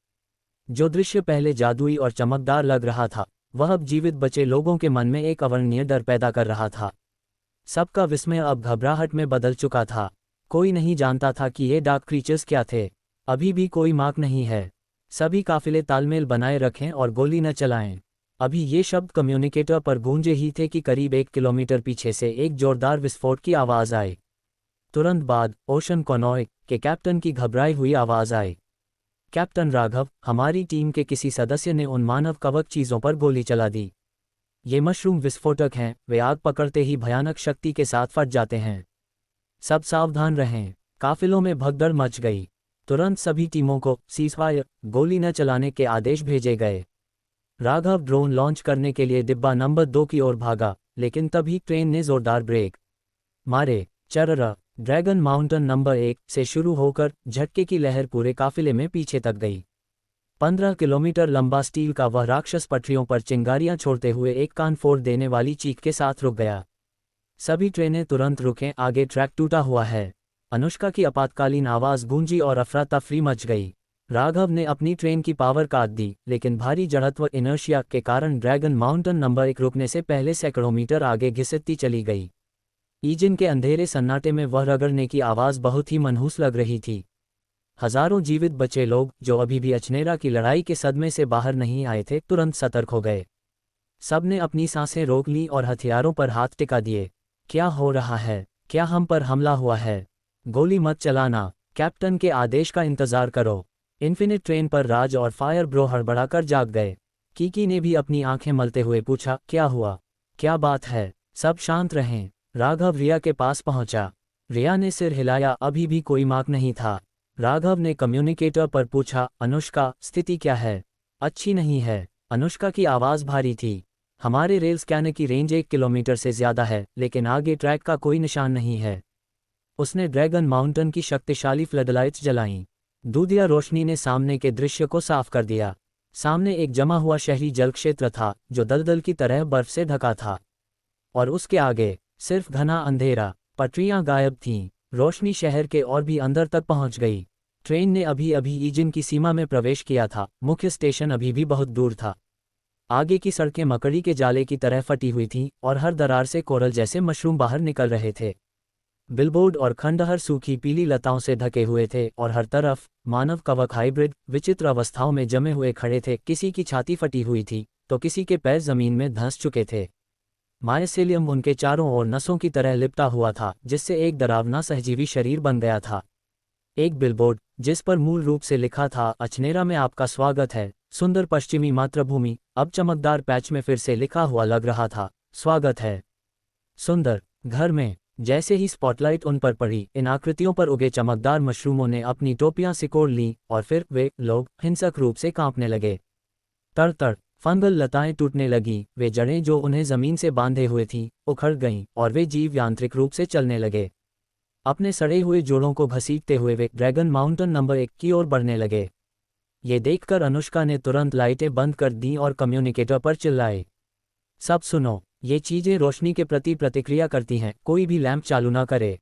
जो दृश्य पहले जादुई और चमकदार लग रहा था, वह अब जीवित बचे लोगों के मन में एक अवर्णनीय डर पैदा कर रहा था। सबका विस्मय अब घबराहट में बदल चुका था। कोई नहीं जानता था कि ये डार्क क्रीचर्स क्या थे। अभी भी कोई मार्क नहीं है। सभी काफिले तालमेल बनाए रखें और गोली न चलाएं। अभी ये शब्द कम्युनिकेटर पर गूंजे ही थे कि करीब 1 किलोमीटर पीछे से एक जोरदार विस्फोट की आवाज़ आई। तुरंत बाद ओशन कॉनॉय के कैप्टन की घबराई हुई आवाज़ आई। कैप्टन राघव, हमारी टीम के किसी सदस्य ने उन मानव कवक चीज़ों पर गोली चला दी। ये मशरूम विस्फोटक हैं, वे आग पकड़ते ही भयानक शक्ति के साथ फट जाते हैं। सब सावधान रहें। काफिलों में भगदड़ मच गई। तुरंत सभी टीमों को सीज़फायर, गोली न चलाने के आदेश भेजे गए। राघव ड्रोन लॉन्च करने के लिए डिब्बा नंबर 2 की ओर भागा, लेकिन तभी ट्रेन ने जोरदार ब्रेक मारे। चररा ड्रैगन माउंटेन नंबर 1 से शुरू होकर झटके की लहर पूरे काफिले में पीछे तक गई। 15 किलोमीटर लंबा स्टील का वह राक्षस पटरियों पर चिंगारियां छोड़ते हुए एक कान फोड़ देने वाली चीख के साथ रुक गया। सभी ट्रेनें तुरंत रुकें, आगे ट्रैक टूटा हुआ है। अनुष्का की आपातकालीन आवाज़ गूंजी और अफरा तफरी मच गई। राघव ने अपनी ट्रेन की पावर काट दी, लेकिन भारी जड़त्व इनर्शिया के कारण ड्रैगन माउंटेन नंबर 1 रुकने से पहले सैकड़ों मीटर आगे घिसटती चली गई। ईजिन के अंधेरे सन्नाटे में वह रगड़ने की आवाज़ बहुत ही मनहूस लग रही थी। हजारों जीवित बचे लोग, जो अभी भी अचनेरा की लड़ाई के सदमे से बाहर नहीं आए थे, तुरंत सतर्क हो गए। सबने अपनी सांसें रोक ली और हथियारों पर हाथ टिका दिए। क्या हो रहा है? क्या हम पर हमला हुआ है? गोली मत चलाना। कैप्टन के आदेश का इंतजार करो। इन्फिनिट ट्रेन पर राज और फायर ब्रो हड़बड़ाकर जाग गए। कीकी ने भी अपनी आंखें मलते हुए पूछा, क्या हुआ? क्या बात है? सब शांत रहें। राघव रिया के पास पहुंचा। रिया ने सिर हिलाया, अभी भी कोई मार्क नहीं था। राघव ने कम्युनिकेटर पर पूछा, अनुष्का, स्थिति क्या है? अच्छी नहीं है। अनुष्का की आवाज़ भारी थी। हमारे रेल स्कैनर की रेंज 1 किलोमीटर से ज़्यादा है, लेकिन आगे ट्रैक का कोई निशान नहीं है। उसने ड्रैगन माउंटेन की शक्तिशाली फ्लडलाइट्स जलाईं। दूधिया रोशनी ने सामने के दृश्य को साफ कर दिया। सामने एक जमा हुआ शहरी जल क्षेत्र था, जो दलदल की तरह बर्फ से ढका था, और उसके आगे सिर्फ घना अंधेरा। पटरियां गायब थीं। रोशनी शहर के और भी अंदर तक पहुंच गई। ट्रेन ने अभी अभी ईजिन की सीमा में प्रवेश किया था। मुख्य स्टेशन अभी भी बहुत दूर था। आगे की सड़कें मकड़ी के जाले की तरह फटी हुई थीं और हर दरार से कोरल जैसे मशरूम बाहर निकल रहे थे। बिलबोर्ड और खंडहर सूखी पीली लताओं से ढके हुए थे और हर तरफ मानव कवक हाइब्रिड विचित्र अवस्थाओं में जमे हुए खड़े थे। किसी की छाती फटी हुई थी तो किसी के पैर जमीन में धंस चुके थे। मायसेलियम उनके चारों ओर नसों की तरह लिपटा हुआ था, जिससे एक डरावना सहजीवी शरीर बन गया था। एक बिलबोर्ड, जिस पर मूल रूप से लिखा था, अचनेरा में आपका स्वागत है, सुंदर पश्चिमी मातृभूमि, अब चमकदार पैच में फिर से लिखा हुआ लग रहा था, स्वागत है सुंदर घर में। जैसे ही स्पॉटलाइट उन पर पड़ी, इन आकृतियों पर उगे चमकदार मशरूमों ने अपनी टोपियां सिकोड़ लीं और फिर वे लोग हिंसक रूप से कांपने लगे। तड़ फंगल लताएं टूटने लगीं। वे जड़ें जो उन्हें जमीन से बांधे हुए थीं, उखड़ गईं और वे जीव यांत्रिक रूप से चलने लगे। अपने सड़े हुए जोड़ों को घसीटते हुए वे ड्रैगन माउंटेन नंबर 1 की ओर बढ़ने लगे। ये देखकर अनुष्का ने तुरंत लाइटें बंद कर दीं और कम्युनिकेटर पर चिल्लाए, सब सुनो, ये चीजें रोशनी के प्रति प्रतिक्रिया करती हैं, कोई भी लैंप चालू न करे।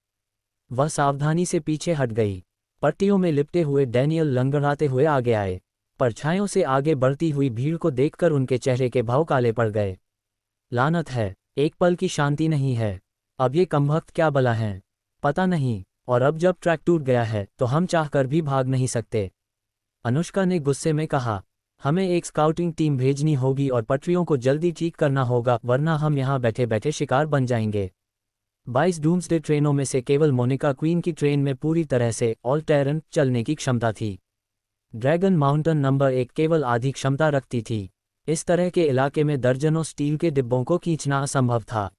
वह सावधानी से पीछे हट गई। पट्टियों में लिपटे हुए डैनियल लंगड़ाते हुए आगे आए। परछाइयों से आगे बढ़ती हुई भीड़ को देखकर उनके चेहरे के भाव काले पड़ गए। लानत है, एक पल की शांति नहीं है। अब ये कमबख्त क्या बला हैं? पता नहीं, और अब जब ट्रैक टूट गया है तो हम चाहकर भी भाग नहीं सकते। अनुष्का ने गुस्से में कहा, हमें एक स्काउटिंग टीम भेजनी होगी और पटरियों को जल्दी ठीक करना होगा, वरना हम यहाँ बैठे बैठे शिकार बन जाएंगे। 22 डूम्सडे ट्रेनों में से केवल मोनिका क्वीन की ट्रेन में पूरी तरह से ऑल टेरन चलने की क्षमता थी। ड्रैगन माउंटेन नंबर 1 केवल आधी क्षमता रखती थी। इस तरह के इलाके में दर्जनों स्टील के डिब्बों को खींचना असंभव था।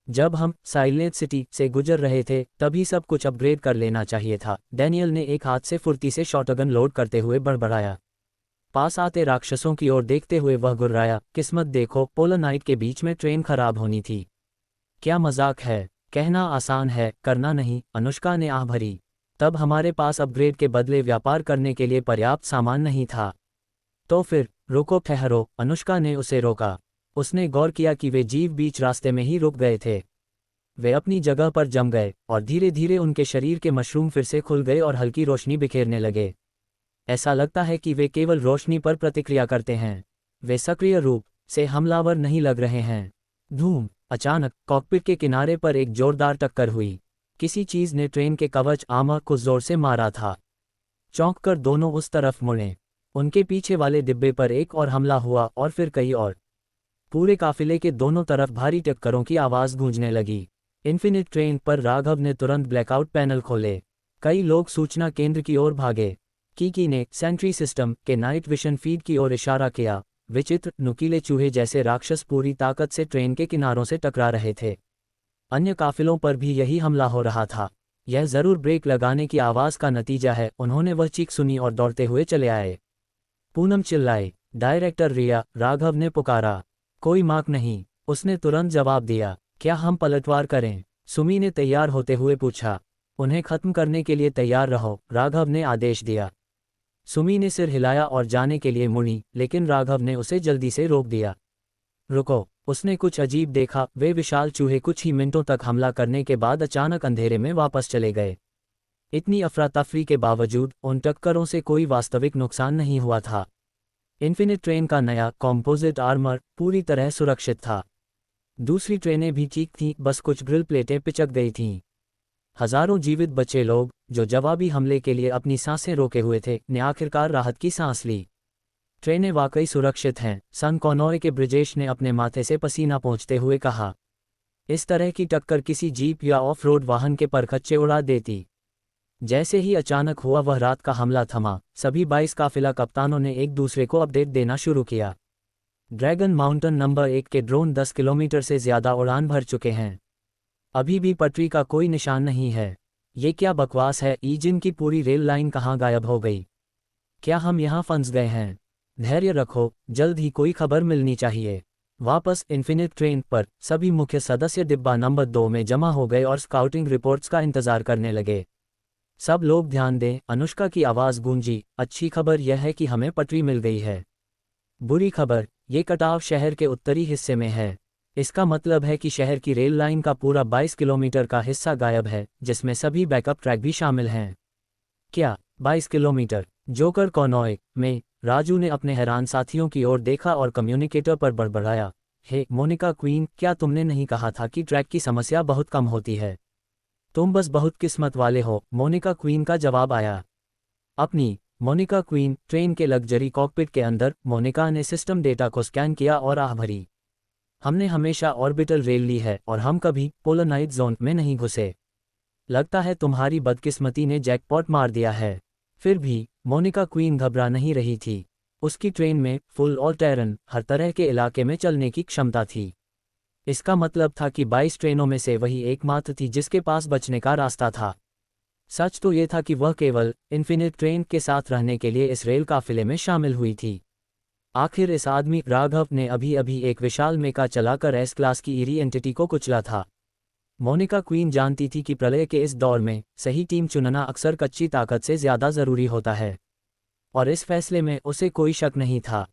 जब हम साइलेंट सिटी से गुजर रहे थे तभी सब कुछ अपग्रेड कर लेना चाहिए था, डैनियल ने एक हाथ से फुर्ती से शॉटगन लोड करते हुए बड़बड़ाया। पास आते राक्षसों की ओर देखते हुए वह गुर्राया, किस्मत देखो, पोलर नाइट के बीच में ट्रेन खराब होनी थी। क्या मजाक है, कहना आसान है, करना नहीं, अनुष्का ने आह भरी। तब हमारे पास अपग्रेड के बदले व्यापार करने के लिए पर्याप्त सामान नहीं था। तो फिर, रुको ठहरो, अनुष्का ने उसे रोका। उसने गौर किया कि वे जीव बीच रास्ते में ही रुक गए थे। वे अपनी जगह पर जम गए और धीरे धीरे उनके शरीर के मशरूम फिर से खुल गए और हल्की रोशनी बिखेरने लगे। ऐसा लगता है कि वे केवल रोशनी पर प्रतिक्रिया करते हैं, वे सक्रिय रूप से हमलावर नहीं लग रहे हैं। धूम! अचानक कॉकपिट के किनारे पर एक जोरदार टक्कर हुई। किसी चीज ने ट्रेन के कवच आर्मर को जोर से मारा था। चौंक कर दोनों उस तरफ मुड़े। उनके पीछे वाले डिब्बे पर एक और हमला हुआ और फिर कई और। पूरे काफिले के दोनों तरफ भारी टक्करों की आवाज गूंजने लगी। इन्फिनिट ट्रेन पर राघव ने तुरंत ब्लैकआउट पैनल खोले। कई लोग सूचना केंद्र की ओर भागे। कीकी ने सेंट्री सिस्टम के नाइट विशन फीड की ओर इशारा किया। विचित्र नुकीले चूहे जैसे राक्षस पूरी ताकत से ट्रेन के किनारों से टकरा रहे थे। अन्य काफिलों पर भी यही हमला हो रहा था। यह जरूर ब्रेक लगाने की आवाज का नतीजा है, उन्होंने वह चीख सुनी और दौड़ते हुए चले आए। पूनम चिल्लाई, डायरेक्टर रिया, राघव ने पुकारा। कोई मार्क नहीं, उसने तुरंत जवाब दिया। क्या हम पलटवार करें? सुमी ने तैयार होते हुए पूछा। उन्हें खत्म करने के लिए तैयार रहो, राघव ने आदेश दिया। सुमी ने सिर हिलाया और जाने के लिए मुड़ी, लेकिन राघव ने उसे जल्दी से रोक दिया। रुको, उसने कुछ अजीब देखा। वे विशाल चूहे कुछ ही मिनटों तक हमला करने के बाद अचानक अंधेरे में वापस चले गए। इतनी अफरा तफरी के बावजूद उन टक्करों से कोई वास्तविक नुकसान नहीं हुआ था। इन्फिनिट ट्रेन का नया कॉम्पोजिट आर्मर पूरी तरह सुरक्षित था। दूसरी ट्रेनें भी ठीक थीं, बस कुछ ग्रिल प्लेटें पिचक गई थीं। हजारों जीवित बचे लोग, जो जवाबी हमले के लिए अपनी सांसें रोके हुए थे, ने आखिरकार राहत की सांस ली। ट्रेनें वाकई सुरक्षित हैं, सन कॉनॉय के ब्रिजेश ने अपने माथे से पसीना पोंछते हुए कहा। इस तरह की टक्कर किसी जीप या ऑफ रोड वाहन के परखच्चे उड़ा देती। जैसे ही अचानक हुआ वह रात का हमला थमा, सभी 22 काफिला कप्तानों ने एक दूसरे को अपडेट देना शुरू किया। ड्रैगन माउंटेन नंबर 1 के ड्रोन 10 किलोमीटर से ज्यादा उड़ान भर चुके हैं। अभी भी पटरी का कोई निशान नहीं है। ये क्या बकवास है? ईजिन की पूरी रेल लाइन कहाँ गायब हो गई? क्या हम यहाँ फंस गए हैं? धैर्य रखो, जल्द ही कोई खबर मिलनी चाहिए। वापस इन्फिनिट ट्रेन पर सभी मुख्य सदस्य डिब्बा नंबर 2 में जमा हो गए और स्काउटिंग रिपोर्ट्स का इंतजार करने लगे। सब लोग ध्यान दें, अनुष्का की आवाज़ गूंजी। अच्छी खबर यह है कि हमें पटरी मिल गई है। बुरी खबर, ये कटाव शहर के उत्तरी हिस्से में है। इसका मतलब है कि शहर की रेल लाइन का पूरा 22 किलोमीटर का हिस्सा गायब है, जिसमें सभी बैकअप ट्रैक भी शामिल हैं। क्या 22 किलोमीटर? जोकर कॉनॉय में राजू ने अपने हैरान साथियों की ओर देखा और कम्युनिकेटर पर बड़बड़ाया। हे मोनिका क्वीन, क्या तुमने नहीं कहा था कि ट्रैक की समस्या बहुत कम होती है? तुम बस बहुत किस्मत वाले हो, मोनिका क्वीन का जवाब आया। अपनी मोनिका क्वीन ट्रेन के लग्जरी कॉकपिट के अंदर, मोनिका ने सिस्टम डेटा को स्कैन किया और आह भरी। हमने हमेशा ऑर्बिटल रेल ली है और हम कभी पोलर नाइट जोन में नहीं घुसे। लगता है तुम्हारी बदकिस्मती ने जैकपॉट मार दिया है। फिर भी मोनिका क्वीन घबरा नहीं रही थी। उसकी ट्रेन में फुल ऑल टेरन हर तरह के इलाके में चलने की क्षमता थी। इसका मतलब था कि 22 ट्रेनों में से वही एकमात्र थी जिसके पास बचने का रास्ता था। सच तो ये था कि वह केवल इन्फिनिट ट्रेन के साथ रहने के लिए इस रेल काफिले में शामिल हुई थी। आखिर इस आदमी राघव ने अभी अभी एक विशाल मेका चलाकर एस क्लास की ईरी एंटिटी को कुचला था। मोनिका क्वीन जानती थी कि प्रलय के इस दौर में सही टीम चुनना अक्सर कच्ची ताकत से ज्यादा जरूरी होता है, और इस फैसले में उसे कोई शक नहीं था।